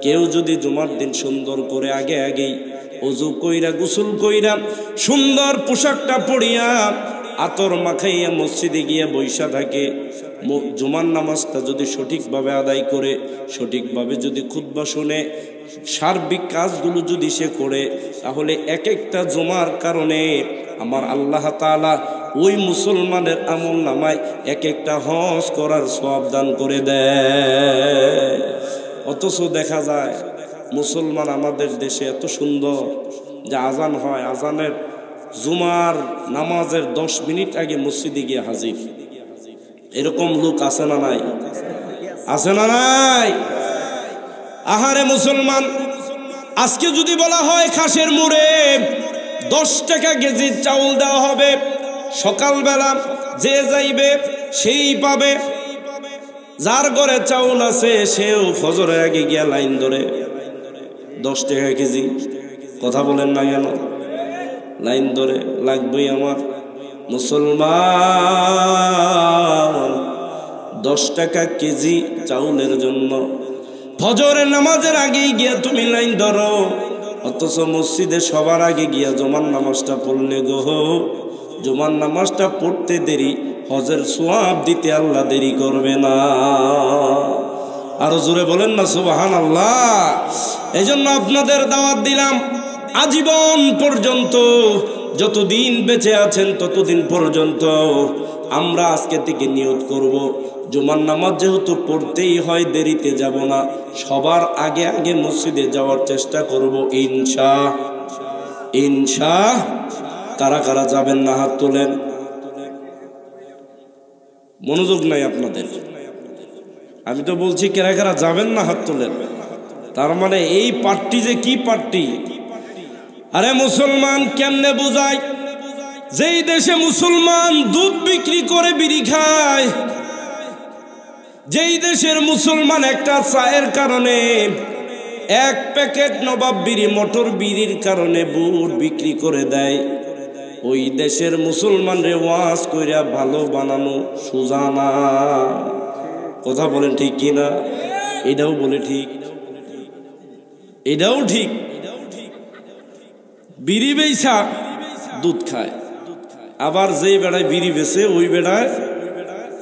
কেউ যদি জুমার দিন সুন্দর করে আগেই ওযু কইরা গোসল কইরা সুন্দর পোশাকটা পরিয়া আতর মাখাইয়া মসজিদে গিয়ে বৈশা থাকে, জুমার নামাজটা যদি সঠিকভাবে আদায় করে, সঠিকভাবে যদি খুতবা শুনে, সার্বিক কাজগুলো যদি সে করে, তাহলে এক একটা জুমার কারণে আমার আল্লাহ তাআলা ওই মুসলমানের আমল নামায় এক একটা হজ করার সওয়াব দান করে দেয়। অথচ দেখা যায় মুসলমান আমাদের দেশে এত সুন্দর যে আজান হয়, আজানের জুমার নামাজের 10 মিনিট আগে মসজিদে গিয়ে হাজির। এরকম লোক আছে না নাই? আছে না নাই? আহারে মুসলমান, আজকে যদি বলা হয় খাসের মুড়ে 10 টাকা কেজি চাউল দেওয়া হবে, সকালবেলা যে যাইবে সেই পাবে। যার ঘরে চাউল আছে সেও ফজরের আগে গিয়া লাইন ধরে 10 টাকা কেজি। কথা বলেন না কেন? লাইন ধরে লাগবেই আমার মুসলমান 10 টাকা কেজি চাউলের জন্য। ফজরের নামাজের আগেই গিয়া তুমি লাইন ধরো, অথচ মসজিদে সবার আগে গিয়া জুমার নামাজটা পড়লে গো, জুমার নামাজটা পড়তে দেরি, হজের সওয়াব দিতে আল্লাহ দেরি করবে না। আরো জোরে বলেন না সুবহানাল্লাহ। এজন্য আপনাদের দাওয়াত দিলাম, আজীবন পর্যন্ত যতদিন বেঁচে আছেন ততদিন পর্যন্ত আমরা আজকে থেকে নিয়ত করব, জুমার নামাজ যেহেতু পড়তেই হয়, দেরিতে যাব না, সবার আগে আগে মসজিদে যাওয়ার চেষ্টা করব ইনশাআল্লাহ। কারা কারা যাবেন না হাত তোলেন। মনোযোগ নাই আপনাদের। আমি তো বলছি কারা কারা যাবেন না হাত তোলেন। তার মানে এই পার্টি যে কি পার্টি? আরে মুসলমান কেমনে বুঝায়? যেই দেশে মুসলমান দুধ বিক্রি করে বিড়ি খায়, যেই দেশের মুসলমান একটা চায়ের কারণে, এক প্যাকেট নবাব বিড়ি, মোটর বিড়ির কারণে বুট বিক্রি করে দেয়, ওই দেশের মুসলমান রে ওয়াজ কইরা ভালো বানানো সোজা না। কথা বলেন ঠিক কি না? এটাও বলে ঠিক, এটাও ঠিক। বিড়ি বেচা দুধ খায়, আবার যেই বেড়ায় বিড়ি বেচে ওই বেড়ায়,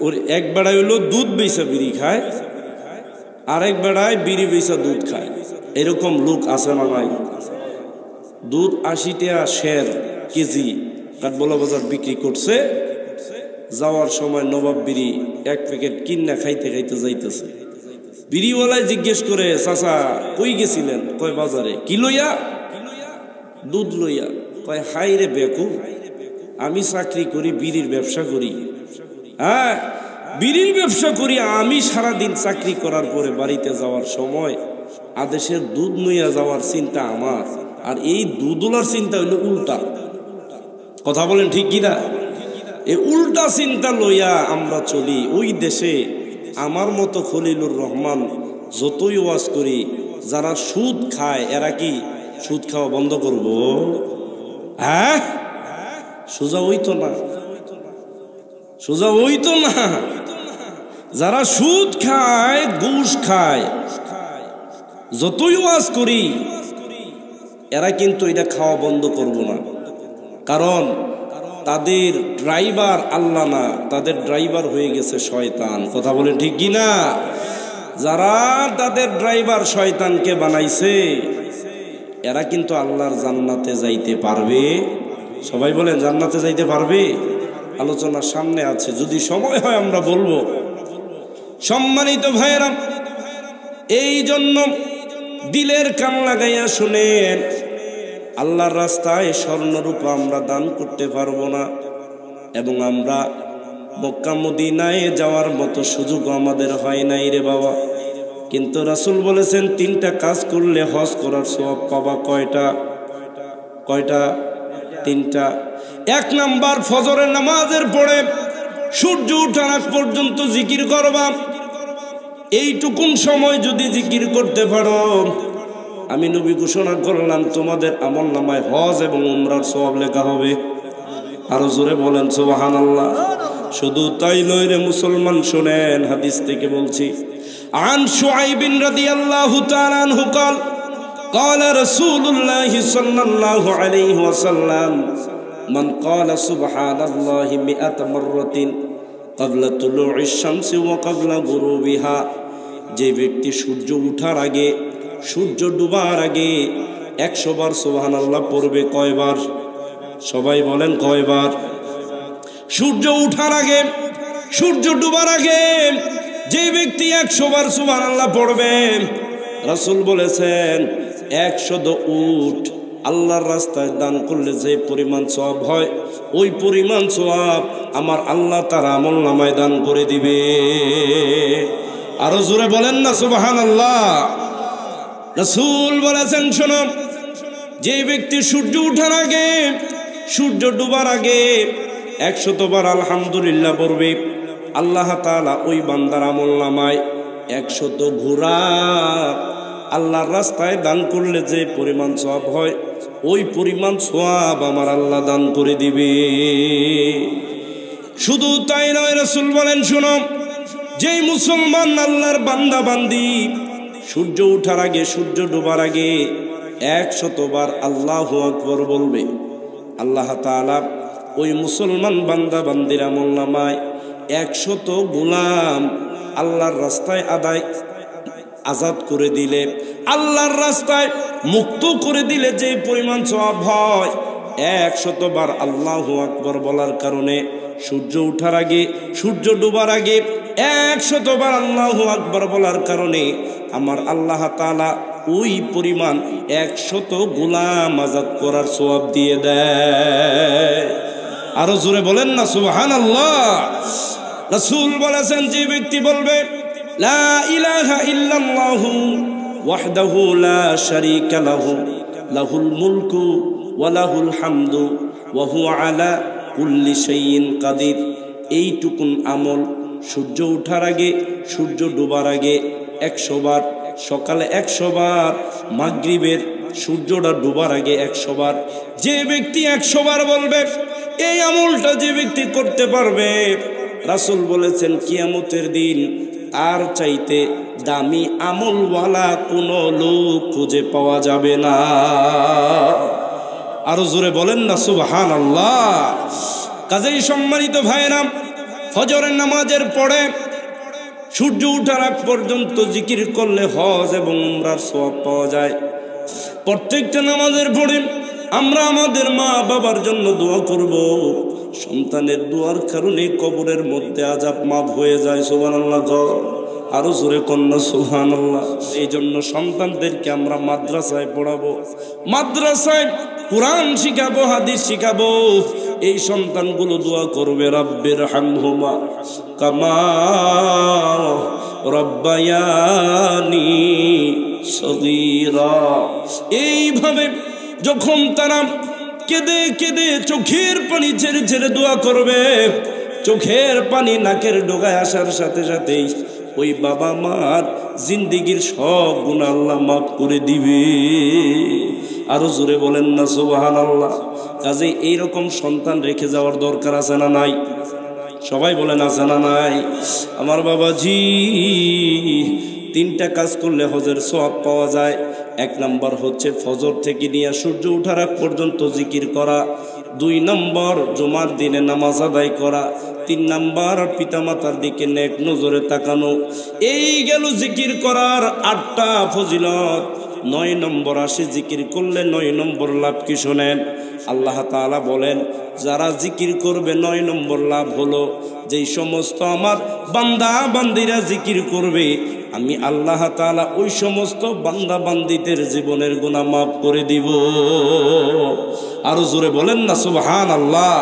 ওর এক বেড়ায় হইলো দুধ বেচা বিড়ি খায়, আরেক বেড়ায় বিড়ি বেচা দুধ খায়। এরকম লোক আছে না নাই? দুধ 80 টাকা শের কেজি কাঠবোলা বাজার বিক্রি করছে, যাওয়ার সময় নবাব বিড়ি 1 প্যাকেট কিনা খাইতে খাইতে যাইতেছে। বিড়িওয়ালায় জিজ্ঞেস করে, চাচা কই গেছিলেন? কয় বাজারে। কি লইয়া? দুধ লইয়া। কয় হাই রে বেকুব, আমি চাকরি করি, বিড়ির ব্যবসা করি। হ্যাঁ, বিড়ির ব্যবসা করি। আমি সারাদিন চাকরি করার পরে বাড়িতে যাওয়ার সময় আদেশের দুধ লইয়া যাওয়ার চিন্তা আমার, আর এই দুধওয়ালার চিন্তা হইল উল্টা। কথা বলেন ঠিক কিনা? এই উল্টা চিন্তা লইয়া আমরা চলি। ওই দেশে আমার মতো খলিলুর রহমান যতই ওয়াজ করি, যারা সুদ খায় এরা কি সুদ খাওয়া বন্ধ করব? হ্যাঁ, সোজা হইতো না, সোজা হইতো না। যারা সুদ খায়, ঘুষ খায়, যতই ওয়াজ করি এরা কিন্তু এটা খাওয়া বন্ধ করব না। কারণ তাদের ড্রাইভার আল্লাহ না, তাদের ড্রাইভার হয়ে গেছে শয়তান। কথা বলে ঠিক কি না? যারা তাদের ড্রাইভার শয়তানকে বানাইছে এরা কিন্তু আল্লাহর জান্নাতে যাইতে পারবে। সবাই বলেন জান্নাতে যাইতে পারবে? আলোচনার সামনে আছে, যদি সময় হয় আমরা বলবো। সম্মানিত ভাইয়েরা, এই জন্য দিলের কান লাগাইয়া শুনেন, আল্লাহর রাস্তায় স্বর্ণরূপা আমরা দান করতে পারবো না, এবং আমরা মক্কা মদিনায় যাওয়ার মতো সুযোগ আমাদের হয় নাই রে বাবা। কিন্তু রাসূল বলেছেন 3টা কাজ করলে হজ করার সওয়াব পাবা। কয়টা? 3টা। 1 নাম্বার, ফজরের নামাজের পরে সূর্য ওঠার আগ পর্যন্ত জিকির করবা। এইটুকুন সময় যদি জিকির করতে পারো, আমি নবী ঘোষণা করলাম তোমাদের আমলনামায় হজ এবং উমরার সওয়াব লেখা হবে। আরো জোরে বলেন সুবহানাল্লাহ। শুধু তাই নয় রে মুসলমান, শুনেন হাদিস থেকে বলছি। আন শুআইব রাদিয়াল্লাহু তাআলা আনহু قال قال رسول الله صلى الله عليه وسلم من قال سبحان الله 100 مرة قبل طلوع الشمس وقبل غروبها, যে ব্যক্তি সূর্য ওঠার আগে সূর্য ডুবার আগে 100 বার সুবহানাল্লাহ পড়বে। কয়বার? সবাই বলেন কয়বার? সূর্য ওঠার আগে সূর্য ডুবার আগে যে ব্যক্তি 100 বার সুবহানাল্লাহ পড়বে, রাসূল বলেছেন 100 উট আল্লাহর রাস্তায় দান করলে যে পরিমাণ সওয়াব হয়, ওই পরিমাণ সওয়াব আমার আল্লাহ তার আমলনামায় দান করে দিবে। আরো জোরে বলেন না সুবহানাল্লাহ। রাসূল বলেছেন, শোনো, যে ব্যক্তি সূর্য ওঠার আগে সূর্য ডুবার আগে 100 বার আলহামদুলিল্লাহ পড়বে, আল্লাহ তাআলা ওই বান্দার আমলনামায় 100 ঘোড়া আল্লাহর রাস্তায় দান করলে যে পরিমাণ সওয়াব হয়, ওই পরিমাণ সওয়াব আমার আল্লাহ দান করে দিবে। শুধু তাই নয়, রাসূল বলেন, শোনো, যেই মুসলমান আল্লাহর বান্দা বান্দি সূর্য ওঠার আগে সূর্য ডোবার আগে 100 বার আল্লাহু আকবার বলবে, আল্লাহ তাআলা ওই মুসলমান বান্দা বান্দির আমলনামায় 100 গোলাম আল্লাহর রাস্তায় আজাদ করে দিলে, আল্লাহর রাস্তায় মুক্ত করে দিলে যে পরিমাণ সওয়াব হয়, 100 বার আল্লাহু আকবার বলার কারণে সূর্য ওঠার আগে সূর্য ডোবার আগে 100 বার আল্লাহু আকবার বলার কারণে আমার আল্লাহ তাআলা ওই পরিমাণ 100 গোলাম আজাদ করার সওয়াব দিয়ে দেয়। আরো জোরে বলেন না সুবহানাল্লাহ। রাসূল বলেছেন, যে ব্যক্তি বলবে লা ইলাহা ইল্লাল্লাহু ওয়াহদাহু লা শারীকা লাহু লাহুল মুলকু ওয়া লাহুল হামদু ওয়া হুয়া আলা কুল্লি শাইইন কাদির, এইটুকুন আমল সূর্য ওঠার আগে সূর্য ডোবার আগে 100 বার, সকালে 100 বার, মাগরিবের সূর্যটা ডোবার আগে 100 বার। যে ব্যক্তি 100 বার বলবে, এই আমলটা যে ব্যক্তি করতে পারবে, রাসূল বলেছেন কিয়ামতের দিন তার চাইতে দামি আমলওয়ালা কোনো লোক খুঁজে পাওয়া যাবে না। আরো জোরে বলেন না সুবহানাল্লাহ। কাজেই সম্মানিত ভাইরা, ফজরের নামাজের পরে সূর্য ওঠার আগ পর্যন্ত জিকির করলে হজ এবং উমরার সওয়াব পাওয়া যায়। প্রত্যেকটা নামাজের পরে আমরা আমাদের মা বাবার জন্য দোয়া করব। সন্তানের দোয়ার কারণে কবরের মধ্যে আযাব মাফ হয়ে যায়। সুবহানাল্লাহ। আরো জোরে কন্যা সুবহানাল্লাহ। এই জন্য সন্তানদেরকে আমরা মাদ্রাসায় পড়াবো, মাদ্রাসায় কুরআন শিখাবো, হাদিস শিখাবো। এই সন্তানগুলো দোয়া করবে, রাব্বির হামহুমা কামা রাব্বায়ানি সগীরা। এইভাবে যখন তারা কেঁদে কেঁদে চোখের পানি ছেড়ে ছেড়ে দোয়া করবে, চোখের পানি নাকের ডগায় আসার সাথে সাথেই ওই বাবা মার জিন্দেগির সব গুনাহ আল্লাহ মাফ করে দিবে। আরো জোরে বলেন না সুবহানাল্লাহ। কাজে এইরকম সন্তান রেখে যাওয়ার দরকার আছে না নাই? সবাই বলেন আছে না নাই? আমার বাবাজি, 3টা কাজ করলে হজের সওয়াব পাওয়া যায়। 1 নাম্বার হচ্ছে ফজর থেকে নিয়ে সূর্য ওঠার আগ পর্যন্ত জিকির করা। 2 নাম্বার জুমার দিনে নামাজ আদায় করা। 3 নাম্বার পিতামাতার দিকে নেক নজরে তাকানো। এই গেল জিকির করার 8টা ফজিলত। 9 নম্বর আসে জিকির করলে 9 নম্বর লাভ কি শোনেন। আল্লাহ তাআলা বলেন, যারা জিকির করবে 9 নম্বর লাভ হলো, যেই সমস্ত আমার বান্দা বান্দিরা জিকির করবে, আমি আল্লাহ তাআলা ওই সমস্ত বান্দা বান্দিদের জীবনের গুনাহ মাফ করে দিব। আরো জোরে বলেন না সুবহানাল্লাহ।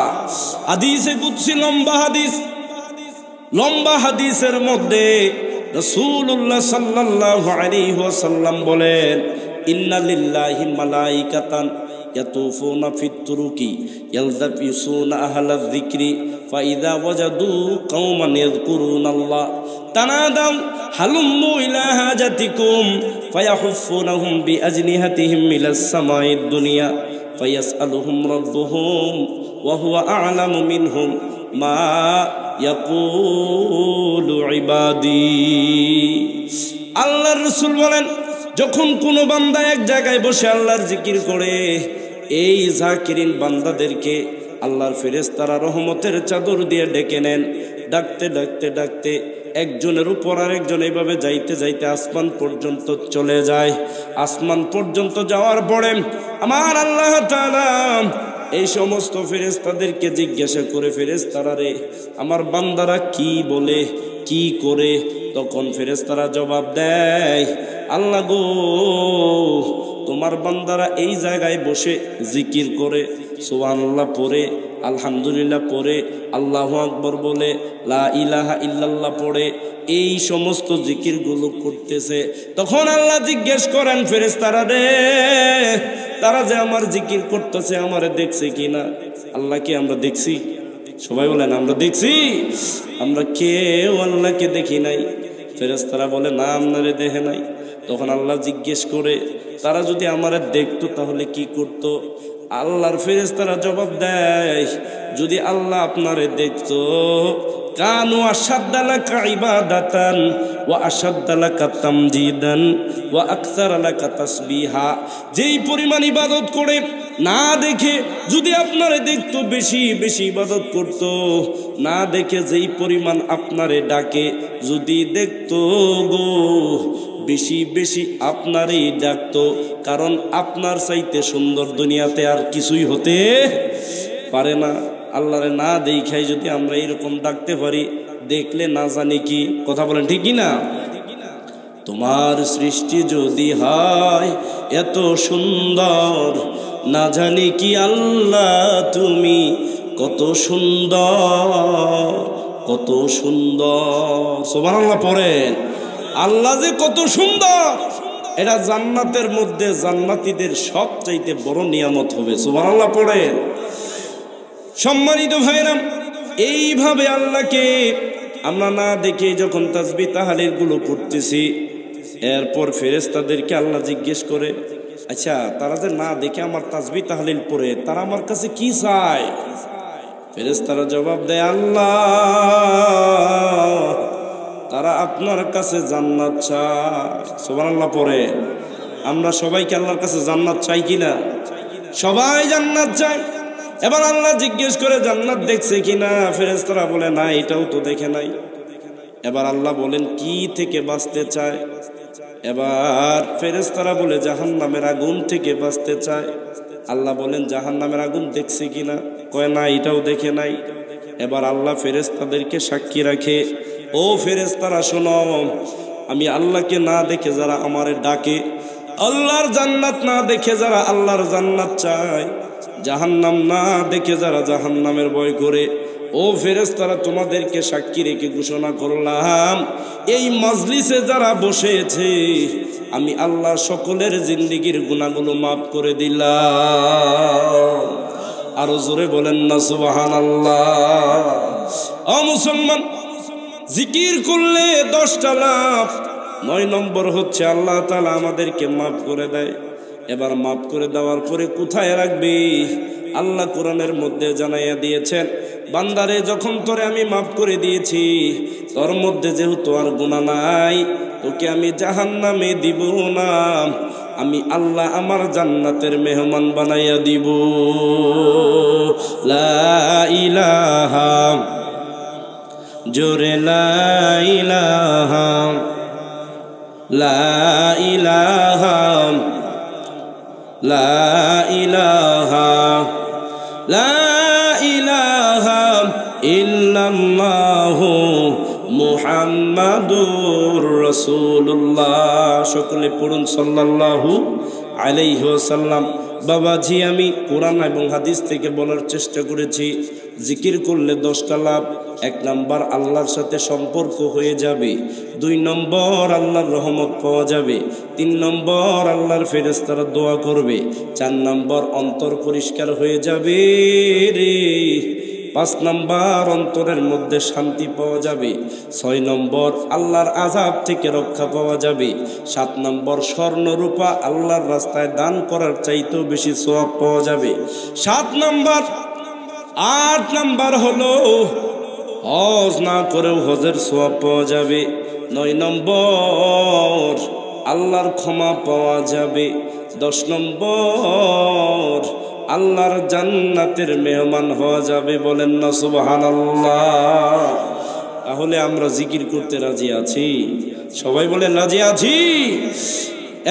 হাদিসে কুদসি লম্বা হাদিস, লম্বা হাদিসের মধ্যে রাসূলুল্লাহ সাল্লাল্লাহু আলাইহি ওয়াসাল্লাম বলেন, ইন্না লিল্লাহি মালাইকাতান ইয়াতুফুনা ফিত তুরুকি ইয়ালতাফিসুনা আহলায যিকরি ফাইযা ওয়াজাদু কওমান ইয়াযকুরুনাল্লাহ তানাদাউ হালুম্মু ইলা হাজাতিকুম ফায়াহুফুনাহুম বিআজনিহাতিহিম মিনাস সামাইদ দুনিয়া ফায়াসআলুহুম রাব্বুহুম ওয়া হুয়া আ'লামু মিনহুম মা ইয়াকুলু ইবাদি। আল্লাহর রাসূল বলেন, যখন কোনো বান্দা এক জায়গায় বসে আল্লাহর জিকির করে, এই জাকিরিন বান্দাদেরকে আল্লাহর ফেরেশতারা রহমতের চাদর দিয়ে ডেকে নেন। ডাকতে ডাকতে ডাকতে একজনের উপর আরেকজন এইভাবে যাইতে যাইতে আসমান পর্যন্ত চলে যায়। আসমান পর্যন্ত যাওয়ার পরে আমার আল্লাহ তাআলা এই সমস্ত ফেরেশতাদেরকে জিজ্ঞাসা করে, ফেরেশতারা রে, আমার বান্দারা কি বলে কি করে? তখন ফেরেশতারা জবাব দেয়, আল্লাহ গো, তোমার বান্দারা এই জায়গায় বসে জিকির করে, সুবহানাল্লাহ পড়ে, আলহামদুলিল্লাহ পড়ে, আল্লাহু আকবার বলে, লা ইলাহা ইল্লাল্লাহ পড়ে, এই সমস্ত জিকিরগুলো করতেছে। তখন আল্লাহ জিজ্ঞেস করেন, ফেরেশতারা রে, তারা যে আমার জিকির করতেছে আমারে দেখছে কিনা? আল্লাহকে আমরা দেখছি? সবাই বলেন আমরা দেখছি। আমরা কেউ আল্লাহকে দেখি নাই। ফেরেশতারা বলে, না, আপনারে দেখে নাই। তখন আল্লাহ জিজ্ঞেস করে, তারা যদি আমারে দেখতো তাহলে কি করত? আল্লাহর ফেরেশতারা জবাব দেয়, যদি আল্লাহ আপনারে দেখতো, কানু আশাদ্দা লাকা ইবাদাতান ওয়া আশাদ্দা লাকা তামজিদান ওয়া আকসারা লাকা তাসবিহা। যেই পরিমাণ ইবাদত করে না দেখে যদি আপনারে দেখতো, বেশি বেশি ইবাদত করত। না দেখে যেই পরিমাণ আপনারে ডাকে, যদি দেখতো গো, বেশি বেশি আপনারই ডাকতো। কারণ আপনার চাইতে সুন্দর দুনিয়াতে আর কিছুই হতে পারে না। আল্লাহরে না দেখাই যদি আমরা এরকম ডাকতে পারি, দেখলে না জানি কি। কথা বলেন ঠিক কি না? তোমার সৃষ্টি যদি হয় এত সুন্দর, না জানি কি আল্লাহ তুমি কত সুন্দর, কত সুন্দর। সুবহানাল্লাহ পড়েন, আল্লাহ যে কত সুন্দর, এটা জান্নাতের মধ্যে জান্নাতীদের সবচাইতে বড় নিয়ামত হবে। সুবহানাল্লাহ পড়েন। সম্মানিত ভাইরা, এইভাবে আল্লাহকে আমরা না দেখে যখন তাসবিহ তাহলিল গুলো পড়তেছি, এরপর ফেরেশতাদেরকে আল্লাহ জিজ্ঞেস করে, আচ্ছা তারা যে না দেখে আমার তাসবিহ তাহলিল পড়ে, তারা আমার কাছে কি চায়? ফেরেশতারা জবাব দেয়, আল্লাহ, তারা আপনার কাছে জান্নাত চায়। সুবহানাল্লাহ পড়ে। আমরা সবাইকে আল্লাহর কাছে জান্নাত চাই কিনা? সবাই জান্নাত চায়। এবার আল্লাহ জিজ্ঞেস করে, জান্নাত দেখছে কিনা? ফেরেশতারা বলে, না, এটাও তো দেখে নাই। এবার আল্লাহ বলেন, কি থেকে বাঁচতে চায়? এবার ফেরেশতারা বলে, জাহান্নামের আগুন থেকে বাঁচতে চায়। আল্লাহ বলেন, জাহান্নামের আগুন দেখছে কিনা? কয়, না, এটাও দেখে নাই। এবার আল্লাহ ফেরেশতাদেরকে সাক্ষী রাখে, ও ফেরেশতারা শোনো, আমি আল্লাহকে না দেখে যারা আমারে ডাকে, আল্লাহর জান্নাত না দেখে যারা আল্লাহর জান্নাত চায়, জাহান্নাম না দেখে যারা জাহান্নামের ভয় করে, ও ফেরেশতারা তোমাদেরকে সাক্ষী রেখে ঘোষণা করলাম, এই মাজলিসে যারা বসেছে আমি আল্লাহ সকলের জিন্দেগির গুনাহগুলো মাফ করে দিলাম। আরো জোরে বলেন না সুবহানাল্লাহ। ও মুসলমান, জিকির করলে 10টা লাভ। 9 নম্বর হচ্ছে আল্লাহ তাআলা আমাদেরকে মাফ করে দেয়। এবার মাফ করে দেওয়ার পরে কোথায় রাখবে? আল্লাহ কোরআনের মধ্যে জানাইয়া দিয়েছেন, বান্দারে যখন তোরে আমি মাফ করে দিয়েছি, তোর মধ্যে যেহেতু আর গুনাহ নাই, তোকে আমি জাহান্নামে দিব না, আমি আল্লাহ আমার জান্নাতের মেহমান বানাইয়া দিব। লা ইলাহা, জোরে লা ইলাহা, লা ইলাহা, লা ইলাহা, লা ইলাহা ইল্লাল্লাহু মুহাম্মাদুর রাসূলুল্লাহ। সকলে পড়ুন সাল্লাল্লাহু আলাইহি ওয়াসাল্লাম, বাবাজি আমি কোরআন এবং হাদিস থেকে বলার চেষ্টা করেছি, জিকির করলে 10টা লাভ। 1 নম্বর আল্লাহর সাথে সম্পর্ক হয়ে যাবে, 2 নম্বর আল্লাহর রহমত পাওয়া যাবে, 3 নম্বর আল্লাহর ফেরেশতারা দোয়া করবে, 4 নম্বর অন্তর পরিষ্কার হয়ে যাবে রে, 5 নম্বর অন্তরের মধ্যে শান্তি পাওয়া যাবে, 6 নম্বর আল্লাহর আযাব থেকে রক্ষা পাওয়া যাবে, 7 নম্বর স্বর্ণ রূপা আল্লাহর রাস্তায় দান করার চাইতেও বেশি সওয়াব পাওয়া যাবে, 7 নম্বর। 8 নম্বর হলো হজ না করেও হজের সওয়াব পাওয়া যাবে, 9 নম্বর আল্লাহর ক্ষমা পাওয়া যাবে, 10 নম্বর আল্লাহর জান্নাতের মেহমান হওয়া যাবে। বলেন না সুবহানাল্লাহ। তাহলে আমরা জিকির করতে রাজি আছি? সবাই বলেন রাজি আছি।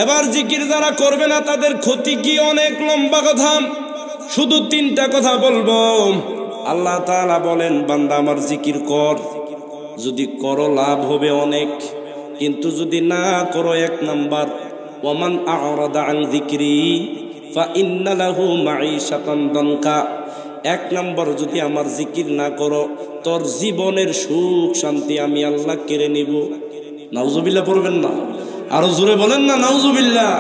এবার জিকির যারা করবে না তাদের ক্ষতি কি? অনেক লম্বা কথা, শুধু 3টা কথা বলবো। আল্লাহ তাআলা বলেন, বান্দা আমার জিকির কর, যদি করো লাভ হবে অনেক, কিন্তু যদি না করো 1 নাম্বার, ওয়ামান আ'রাদা আন যিকরি ফাইন্না লাহু মাঈশাতান দানকা। 1 নাম্বার, যদি আমার জিকির না করো তোর জীবনের সুখ শান্তি আমি আল্লাহ কেড়ে নিব। নাউজুবিল্লাহ পড়বেন না? আরো জোরে বলেন না নাউজুবিল্লাহ।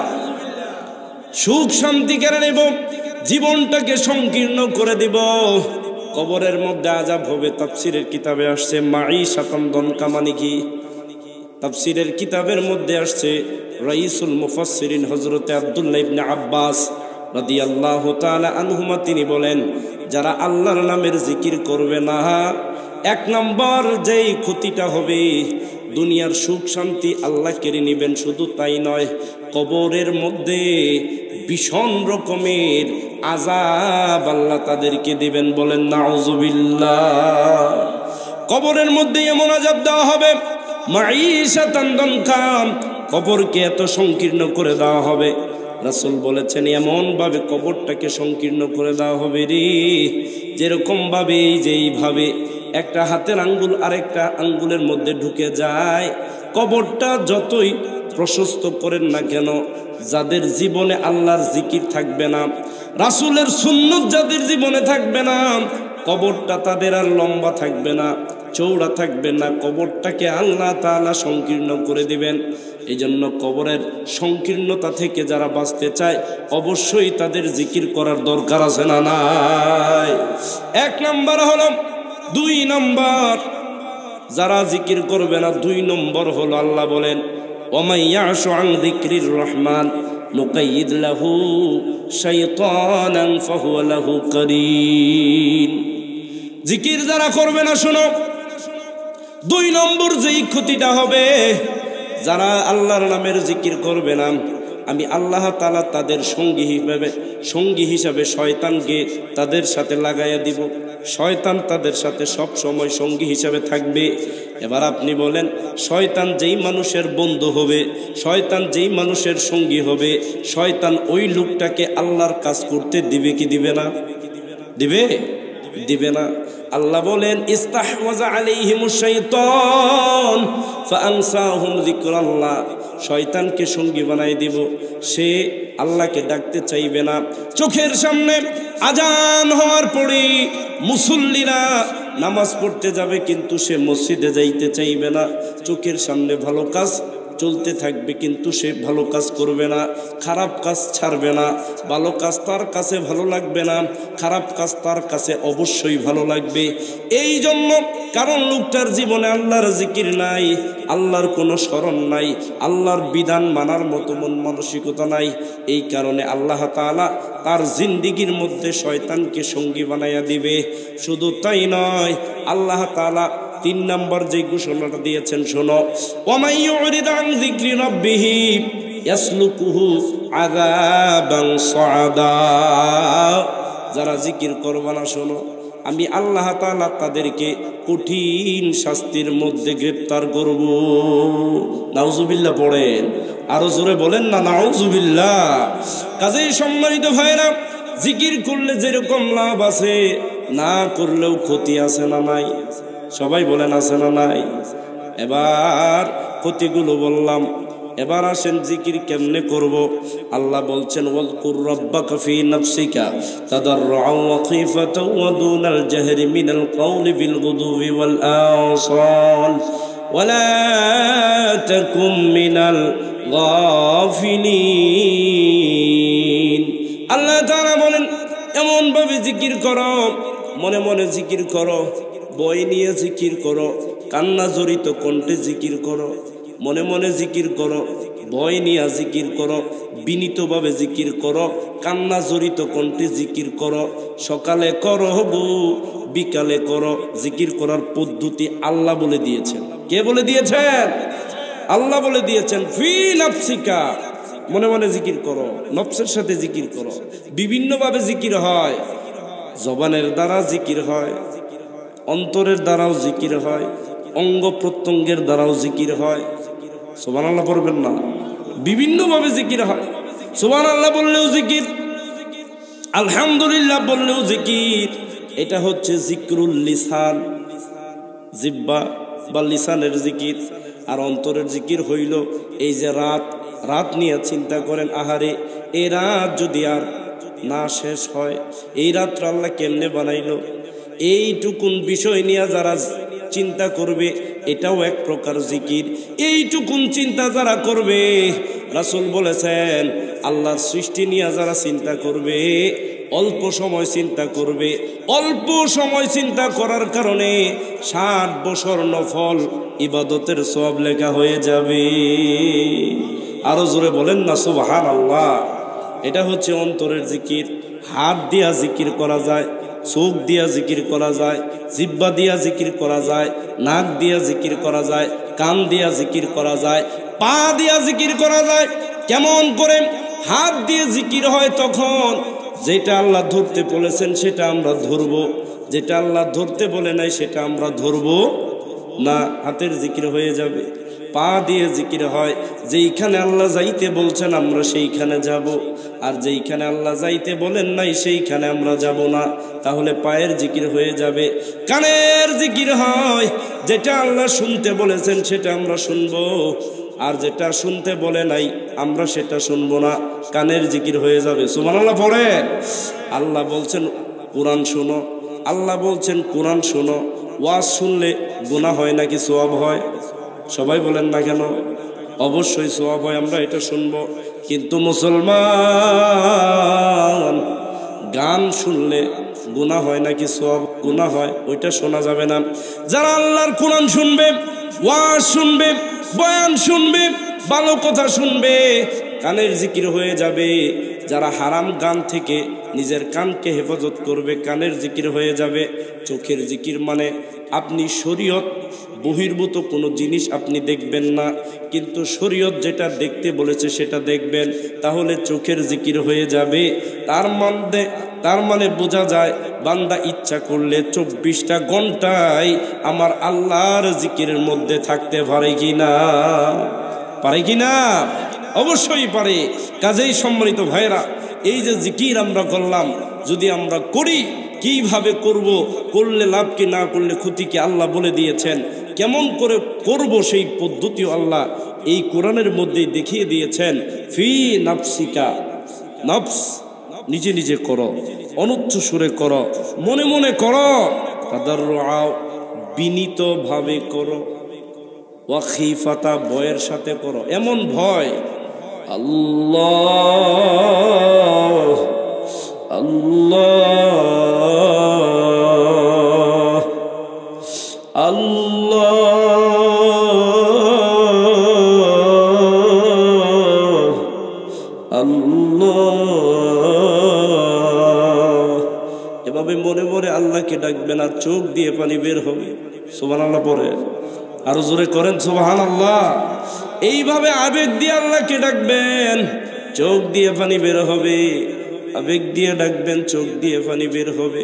সুখ শান্তি কেড়ে নিব, জীবনটাকে সংকীর্ণ করে দিব, কবরের মধ্যে আযাব হবে। তাফসীরের কিতাবে আসছে মাঈশাতান দানকা মানে কি? তাফসীরের কিতাবের মধ্যে আসছে, রাইসুল মুফাসসিরিন হযরতে আব্দুল্লাহ ইবনে আব্বাস রাদিয়াল্লাহু তাআলা আনহুমা তিনি বলেন, যারা আল্লাহর নামের জিকির করবে না, 1 নম্বর যেই ক্ষতিটা হবে, দুনিয়ার সুখ শান্তি আল্লাহ কেড়ে নেবেন। শুধু তাই নয়, কবরের মধ্যে ভীষণ রকমের আযাব আল্লাহ তাদেরকে দিবেন। বলেন নাউজুবিল্লাহ। কবরের মধ্যে এমন আযাব দেওয়া হবে, মাঈশাতান দানকা, কবরকে এত সংকীর্ণ করে দেওয়া হবে। রাসূল বলেছেন, এমন ভাবে কবরটাকে সংকীর্ণ করে দেওয়া হবে রে, যেরকম ভাবে যেইভাবে একটা হাতের আঙ্গুল আরেকটা আঙ্গুলের মধ্যে ঢুকে যায়। কবরটা যতই প্রশস্ত করেন না কেন, যাদের জীবনে আল্লাহর জিকির থাকবে না, রাসূলের সুন্নত যাদের জীবনে থাকবে না, কবরটা তাদের আর লম্বা থাকবে না, চৌড়া থাকবে না, কবরটাকে আল্লাহ তাআলা সংকীর্ণ করে দিবেন। এই জন্য কবরের সংকীর্ণতা থেকে যারা বাঁচতে চায়, অবশ্যই তাদের জিকির করার দরকার আছে না নাই? 1 নম্বর হলো। 2 নম্বর, যারা জিকির করবে না, 2 নম্বর হলো, আল্লাহ বলেন, ওয়া ইয়াশু আন যিকরির রহমান নুকাইয়িদ লাহু শাইতানান ফাহুয়া লাহু কারীন। জিকির যারা করবে না, শোনো, 2 নম্বর যেই ক্ষতিটা হবে, যারা আল্লাহর নামের জিকির করবে না, আমি আল্লাহ তাআলা তাদের সঙ্গী হিসাবে শয়তানকে তাদের সাথে লাগাইয়া দিব। শয়তান তাদের সাথে সব সময় সঙ্গী হিসাবে থাকবে। এবার আপনি বলেন, শয়তান যেই মানুষের বন্ধু হবে, শয়তান যেই মানুষের সঙ্গী হবে, শয়তান ওই লোকটাকে আল্লাহর কাজ করতে দিবে কি দিবে না? দিবে? দিবে না। আল্লাহ বলেন, ইস্তাহওয়াযা আলাইহিমুশ শাইতান ফাআনসাহুম যিকরাল্লাহ। শয়তানকে সঙ্গী বানাই দিব, সে আল্লাহকে ডাকতে চাইবে না। চোখের সামনে আজান হওয়ার পরে মুসল্লিরা নামাজ পড়তে যাবে, কিন্তু সে মসজিদে যাইতে চাইবে না। চোখের সামনে ভালো কাজ চলতে থাকবে, কিন্তু সে ভালো কাজ করবে না, খারাপ কাজ ছাড়বে না। ভালো কাজ তার কাছে ভালো লাগবে না, খারাপ কাজ তার কাছে অবশ্যই ভালো লাগবে। এই জন্য, কারণ লোকটার জীবনে আল্লাহর জিকির নাই, আল্লাহর কোনো স্মরণ নাই, আল্লাহর বিধান মানার মতো মন মানসিকতা নাই। এই কারণে আল্লাহ তাআলা তার জিন্দিগির মধ্যে শয়তানকে সঙ্গী বানাইয়া দিবে। শুধু তাই নয়, আল্লাহ তাআলা 3 নম্বর যে ঘোষণাটা দিয়েছেন, শোনো, ওয়ামাই ইউরিদ আন যিকরি রাব্বিহি ইয়াসলুকুহু আযাবান সাআদা। যারা জিকির করবে না, শোনো, আমি আল্লাহ তাআলা তাদেরকে কঠিন শাস্তির মধ্যে গ্রেফতার করব। নাউজুবিল্লাহ পড়েন, আরো জোরে বলেন না নাউজুবিল্লাহ। কাজেই সম্মানিত ভাইরা, জিকির করলে যেরকম লাভ আছে, না করলেও ক্ষতি আছে না নাই? সবাই বলেন আছে না নাই? এবার ক্ষতিগুলো বললাম। এবার আসেন জিকির কেমনে করব। আল্লাহ বলছেন ওয়াজকুর রাব্বাকা ফি নাফসিকা তাদাররুআন ওয়া খীফাতান ওয়া দুনাল জাহরি মিনাল কওলি বিল গুদুবি ওয়াল আসাল ওয়া লা তাকুম মিনাল গাফিলিন। আল্লাহ তাআলা বলেন এমন ভাবে জিকির করো, মনে মনে জিকির করো, বই নিয়ে জিকির করো, কান্না জড়িত কণ্ঠে জিকির করো, মনে মনে জিকির করো, ভয় নিয়ে জিকির করো, বিনীতভাবে জিকির করো, কান্না জড়িত কণ্ঠে জিকির করো। সকালে করো গো, বিকালে করো। জিকির করার পদ্ধতি আল্লাহ বলে দিয়েছেন। কে বলে দিয়েছেন? আল্লাহ বলে দিয়েছেন। ফি নাফসিকা, মনে মনে জিকির করো, নফসের সাথে জিকির করো। বিভিন্নভাবে জিকির হয়, জবানের দ্বারা জিকির হয়, অন্তরের দ্বারাও জিকির হয়, অঙ্গ প্রত্যঙ্গের দ্বারাও জিকির হয়। সুবহানাল্লাহ পড়বেন না? বিভিন্নভাবে জিকির হয়। সুবহানাল্লাহ বললেও জিকির, আলহামদুলিল্লাহ বললেও জিকির। এটা হচ্ছে জিকরুল লিসান, জিহ্বা বা লিসানের জিকির। আর অন্তরের জিকির হইল এই যে রাত নিয়ে চিন্তা করেন, আহারে এই রাত যদি আর না শেষ হয়, এই রাতটা আল্লাহ কেমনে বানাইলো, এইটুকুন বিষয় নিয়ে যারা চিন্তা করবে এটাও এক প্রকার জিকির। এইটুকুন চিন্তা যারা করবে, রাসূল বলেছেন আল্লাহর সৃষ্টি নিয়ে যারা চিন্তা করবে, অল্প সময় চিন্তা করবে, অল্প সময় চিন্তা করার কারণে 60 বছর নফল ইবাদতের সওয়াব লেখা হয়ে যাবে। আরো জোরে বলেন না সুবহানাল্লাহ। এটা হচ্ছে অন্তরের জিকির। হাত দিয়া জিকির করা যায়, চোখ দিয়া জিকির করা যায়, জিহ্বা দিয়া জিকির করা যায়, নাক দিয়া জিকির করা যায়, কান দিয়া জিকির করা যায়, পা দিয়া জিকির করা যায়। কেমন করে? হাত দিয়ে জিকির হয় তখন যেটা আল্লাহ ধরতে বলেছেন সেটা আমরা ধরবো, যেটা আল্লাহ ধরতে বলে নাই সেটা আমরা ধরবো না, হাতের জিকির হয়ে যাবে। পা দিয়ে জিকির হয়, যেইখানে আল্লাহ যাইতে বলছেন আমরা সেইখানে যাব, আর যেইখানে আল্লাহ যাইতে বলেন নাই সেইখানে আমরা যাব না, তাহলে পায়ের জিকির হয়ে যাবে। কানের জিকির হয়, যেটা আল্লাহ শুনতে বলেছেন সেটা আমরা শুনবো, আর যেটা শুনতে বলে নাই আমরা সেটা শুনবো না, কানের জিকির হয়ে যাবে। সুবহানাল্লাহ পড়েন। আল্লাহ বলছেন কোরআন শোনো, আল্লাহ বলছেন কোরআন শোনো। ওয়াজ শুনলে গুনাহ হয় নাকি সওয়াব হয়? সবাই বলেন না কেন? অবশ্যই সওয়াব হয়, আমরা এটা শুনবো। কিন্তু মুসলমান, গান শুনলে গুনাহ হয় নাকি সওয়াব? গুনাহ হয়, ওইটা শোনা যাবে না। যারা আল্লাহর কোরআন শুনবে, ওয়াজ শুনবে, বয়ান শুনবে, ভালো কথা শুনবে, কানের জিকির হয়ে যাবে। যারা হারাম গান থেকে নিজের কানকে হেফাজত করবে, কানের জিকির হয়ে যাবে। চোখের জিকির মানে আপনি শরীয়ত বহির্ভূত কোনো জিনিস আপনি দেখবেন না, কিন্তু শরীয়ত যেটা দেখতে বলেছে সেটা দেখবেন, তাহলে চোখের জিকির হয়ে যাবে। তার মানে বোঝা যায় বান্দা ইচ্ছা করলে 24টা ঘন্টায় আমার আল্লাহর জিকিরের মধ্যে থাকতে পারে কিনা? পারে কিনা? অবশ্যই পারে। কাজেই সম্মানিত ভাইরা, এই যে জিকির আমরা করলাম, যদি আমরা করি, কিভাবে করব, করলে লাভ কি না করলে ক্ষতি কি আল্লাহ বলে দিয়েছেন। কেমন করে করব সেই পদ্ধতিও আল্লাহ এই কোরআনের মধ্যেই দেখিয়ে দিয়েছেন। ফি নাফসিকা, নফস নিজে নিজে করো, অনুচ্চ সুরে করো, মনে মনে করো, তাদাররুআ বিনীত ভাবে করো, ওয়া খীফাতা ভয়ের সাথে করো। এমন ভয়, আল্লাহ আল্লাহ আল্লাহ আল্লাহ, এভাবে মনে মনে আল্লাহকে ডাকবেন আর চোখ দিয়ে পানি বের হবে। সুবহানাল্লাহ পড়ে আরো জোরে করেন সুবহানাল্লাহ। এইভাবে আবেগ দিয়ে আল্লাহকে ডাকবেন, চোখ দিয়ে পানি বের হবে। আবেগ দিয়ে ডাকবেন, চোখ দিয়ে পানি বের হবে।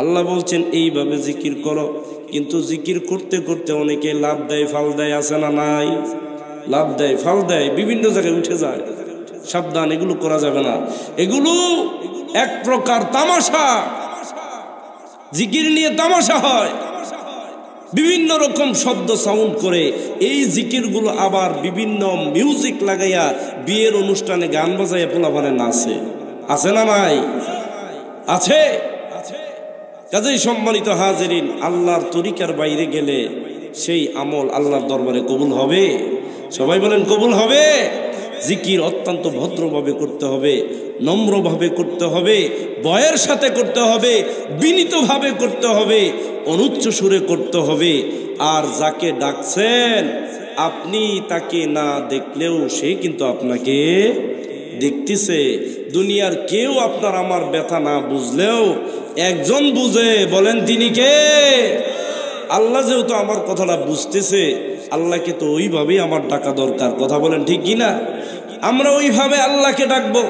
আল্লাহ বলছেন এইভাবে জিকির করো। কিন্তু জিকির করতে করতে অনেকে লাভ দেয়, ফাল দেয়, আছে না নাই? লাভ দেয়, ফাল দেয়, বিভিন্ন জায়গায় উঠে যায়। সাবধান, এগুলো করা যাবে না। এগুলো এক প্রকার তামাশা। জিকির নিয়ে তামাশা হয়। বিভিন্ন রকম শব্দ সাউন্ড করে এই জিকিরগুলো আবার বিভিন্ন মিউজিক লাগাইয়া বিয়ের অনুষ্ঠানে গান বাজাইয়া পোলাপানে নাচে। আছে না নাই? আছে। কাজেই সম্মানিত হাজিরিন, আল্লাহর তরিকার বাইরে গেলে সেই আমল আল্লাহর দরবারে কবুল হবে? সবাই বলেন কবুল হবে? জিকির অত্যন্ত ভদ্রভাবে করতে হবে, নম্রভাবে করতে হবে, ভয়ের সাথে করতে হবে, বিনীতভাবে করতে হবে, অনুচ্চ সুরে করতে হবে। আর যাকে ডাকছেন আপনি তাকে না দেখলেও সে কিন্তু আপনাকে দেখতেছে। দুনিয়ার কেউ আপনার আমার ব্যথা না বুঝলেও একজন বুঝে, বলেন তিনি কে? আল্লাহ যেহেতু আমার কথাটা বুঝতেছে, আল্লাহকে তো ওইভাবেই আমার ডাকা দরকার। কথা বলেন ঠিক কিনা? আমরা ওইভাবে আল্লাহকে ডাকবো।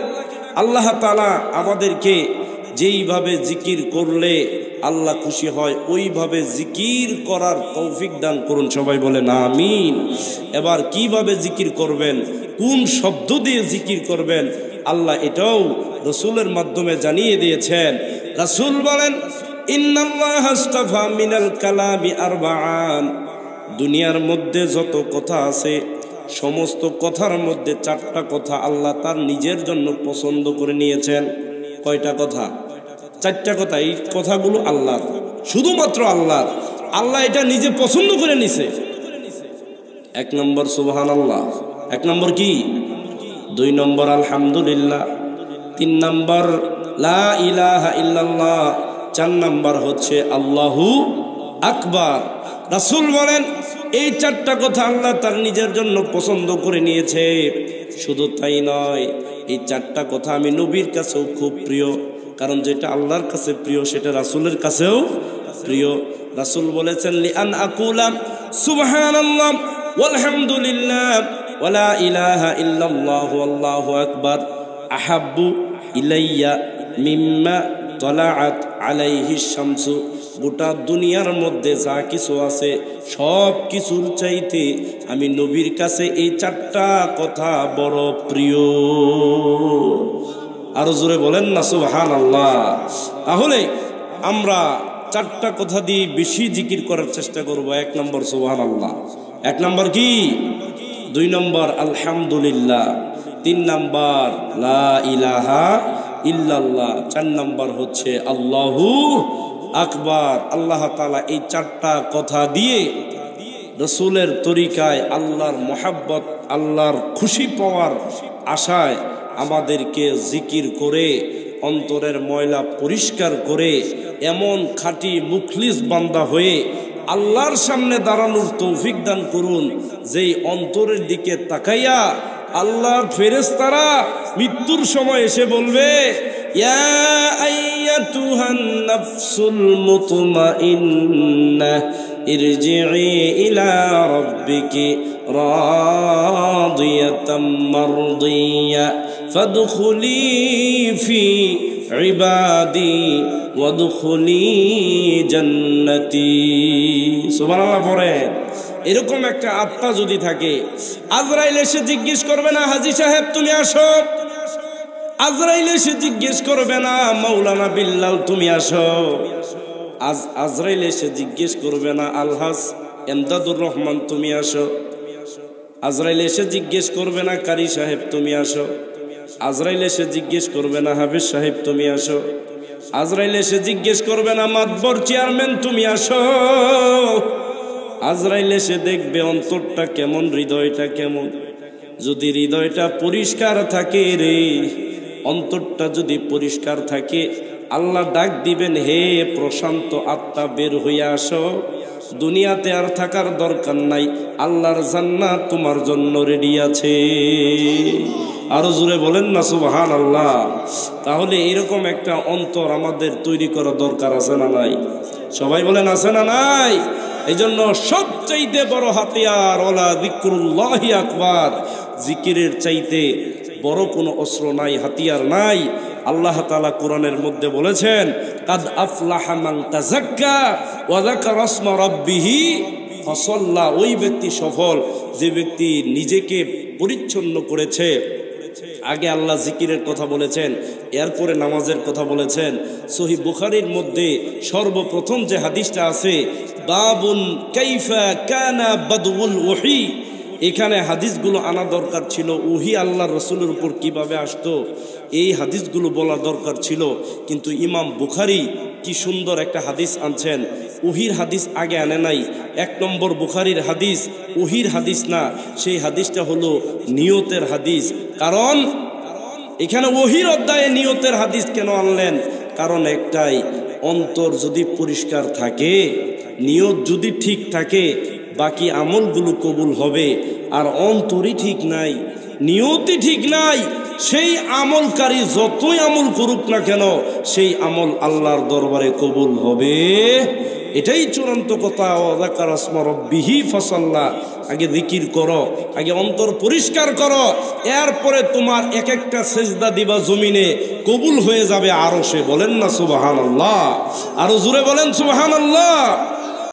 আল্লাহ তাআলা আমাদেরকে যেইভাবে জিকির করলে আল্লাহ খুশি হয় ওইভাবে জিকির করার তৌফিক দান করুন। সবাই বলেন আমিন। এবার কিভাবে জিকির করবেন, কোন শব্দ দিয়ে জিকির করবেন, আল্লাহ এটাও রাসূলের মাধ্যমে জানিয়ে দিয়েছেন। রাসূল বলেন, ইন্নাল্লাহা আস্তাফা মিনাল কালামি আরবাআন। দুনিয়ার মধ্যে যত কথা আছে সমস্ত কথার মধ্যে 4টা কথা আল্লাহ তার নিজের জন্য পছন্দ করে নিয়েছেন। কয়টা কথা? 4টা কথা। এই কথাগুলো আল্লাহর, শুধুমাত্র আল্লাহর। আল্লাহ এটা নিজে পছন্দ করে নিছে। 1 নম্বর সুবহানাল্লাহ, 1 নম্বর কি? 2 নম্বর আলহামদুলিল্লাহ, 3 নম্বর লা ইলাহা ইল্লাল্লাহ, 4 নম্বর হচ্ছে আল্লাহু আকবার। রাসূল বলেন এই 4টা কথা আল্লাহ তার নিজের জন্য পছন্দ করে নিয়েছে। শুধু তাই নয়, এই 4টা কথা আমি নবীর কাছেও খুব প্রিয়। কারণ যেটা আল্লাহর কাছে প্রিয় সেটা রাসূলের কাছেও প্রিয়। রাসূল বলেছেন, লিআন আকুলা সুবহানাল্লাহ ওয়ালহামদুলিল্লাহ ওয়ালা ইলাহা ইল্লাল্লাহু আল্লাহু আকবার আহাব্বু ইলাইয়া মিম্মা তলাআত আলাইহি শামসু। গোটা দুনিয়ার মধ্যে যা কিছু আছে সব কিছুর চাইতে আমি নবীর কাছে এই 4টা কথা বড় প্রিয়। আরো জোরে বলেন না সুবহানাল্লাহ। তাহলে আমরা 4টা কথা দিয়ে বেশি জিকির করার চেষ্টা করব। 1 নম্বর সুবহানাল্লাহ, 1 নম্বর কি? 2 নম্বর আলহামদুলিল্লাহ, 3 নম্বর লা ইলাহা ইল্লাল্লাহ, 4 নম্বর হচ্ছে আল্লাহু আকবার। আল্লাহ তাআলা এই 4টা কথা দিয়ে রাসূলের তরিকায় আল্লাহর মহব্বত, আল্লাহর খুশি পাওয়ার আশায় আমাদেরকে জিকির করে অন্তরের ময়লা পরিষ্কার করে এমন খাঁটি মুখলিস বান্দা হয়ে আল্লাহর সামনে দাঁড়ানোর তৌফিক দান করুন, যেই অন্তরের দিকে তাকাইয়া আল্লাহর ফেরেশতারা মৃত্যুর সময় এসে বলবে, ইয়া আইয়াতুহান নাফসুল মুতমাইন্নাহ ইরজিই ইলা রাব্বিকি রাদিয়াতাম মারদিয়া ফাদখুলি ফি ইবাদি ওয়াদখুলি জান্নাতি। সুবহানাল্লাহ পড়ে। এরকম একটা আত্মা যদি থাকে, আজরাইল এসে জিজ্ঞেস করবে না হাজী সাহেব তুমি আসো, আজরাইল এসে জিজ্ঞেস করবে না মাওলানা বিল্লাল তুমি আসো, আজরাইল এসে জিজ্ঞেস করবে না আলহাজ এমদাদুর রহমান তুমি আসো, আজরাইল এসে জিজ্ঞেস করবে না কারি সাহেব তুমি আসো, আজরাইল এসে জিজ্ঞেস করবে না হাফেজ সাহেব তুমি আসো, আজরাইল এসে জিজ্ঞেস করবে না মাতবর চেয়ারম্যান তুমি আসো। আজরাইল এসে দেখবে অন্তরটা কেমন, হৃদয়টা কেমন। যদি হৃদয়টা পরিষ্কার থাকে রে, অন্তরটা যদি পরিষ্কার থাকে, আল্লাহ ডাক দিবেন, হে প্রশান্ত আত্মা বের হইয়া আসো, দুনিয়াতে আর থাকার দরকার নাই, আল্লাহর জান্নাত তোমার জন্য রেডি আছে। আরো জোরে বলেন না সুবহানাল্লাহ। তাহলে এরকম একটা অন্তর আমাদের তৈরি করা দরকার আছে না নাই? সবাই বলেন আছে না নাই? এই জন্য সবচাইতে বড় হাতিয়ার ওলা যিকরুল্লাহি আকবার, জিকিরের চাইতে বড় কোনো অস্ত্র নাই, হাতিয়ার নাই। আল্লাহ তাআলা কোরআনের মধ্যে বলেছেন, কাদ আফলাহা মান তাযাক্কা ওয়া যাকারা ইসমা রাব্বিহি ফাসাল্লা। ওই ব্যক্তি সফল যে ব্যক্তি নিজেকে পরিচ্ছন্ন করেছে, আগে আল্লাহ জিকিরের কথা বলেছেন, এরপরে নামাজের কথা বলেছেন। সহিহ বুখারীর মধ্যে সর্বপ্রথম যে হাদিসটা আছে, বাবুন কাইফা কানা বাদউল ওহী, এখানে হাদিসগুলো আনা দরকার ছিল। ওহী আল্লাহর রাসূলের উপর কিভাবে আসতো, এই হাদিসগুলো বলা দরকার ছিল। কিন্তু ইমাম বুখারী কি সুন্দর একটা হাদিস আনছেন, ওহির হাদিস আগে আনে নাই। 1 নম্বর বুখারীর হাদিস ওহির হাদিস না, সেই হাদিসটা হলো নিয়তের হাদিস। কারণ এখানে ওহির অধ্যায়ে নিয়তের হাদিস কেন আনলেন? কারণ একটাই, অন্তর যদি পরিষ্কার থাকে, নিয়ত যদি ঠিক থাকে, বাকি আমলগুলো কবুল হবে। আর অন্তরই ঠিক নাই, নিয়তই ঠিক নাই, সেই আমলকারী যতই আমল করুক না কেন, সেই আমল আল্লাহর দরবারে কবুল হবে। এটাই চূড়ান্ত কথা। ওয়াযাকারা ইসমা রাব্বিহি ফাসাল্লা, আগে জিকির করো, আগে অন্তর পরিষ্কার করো, এরপরে তোমার এক একটা সেজদা দিবা জমিনে কবুল হয়ে যাবে আরশে। বলেন না সুবহানাল্লাহ? আরো জোরে বলেন সুবহানাল্লাহ।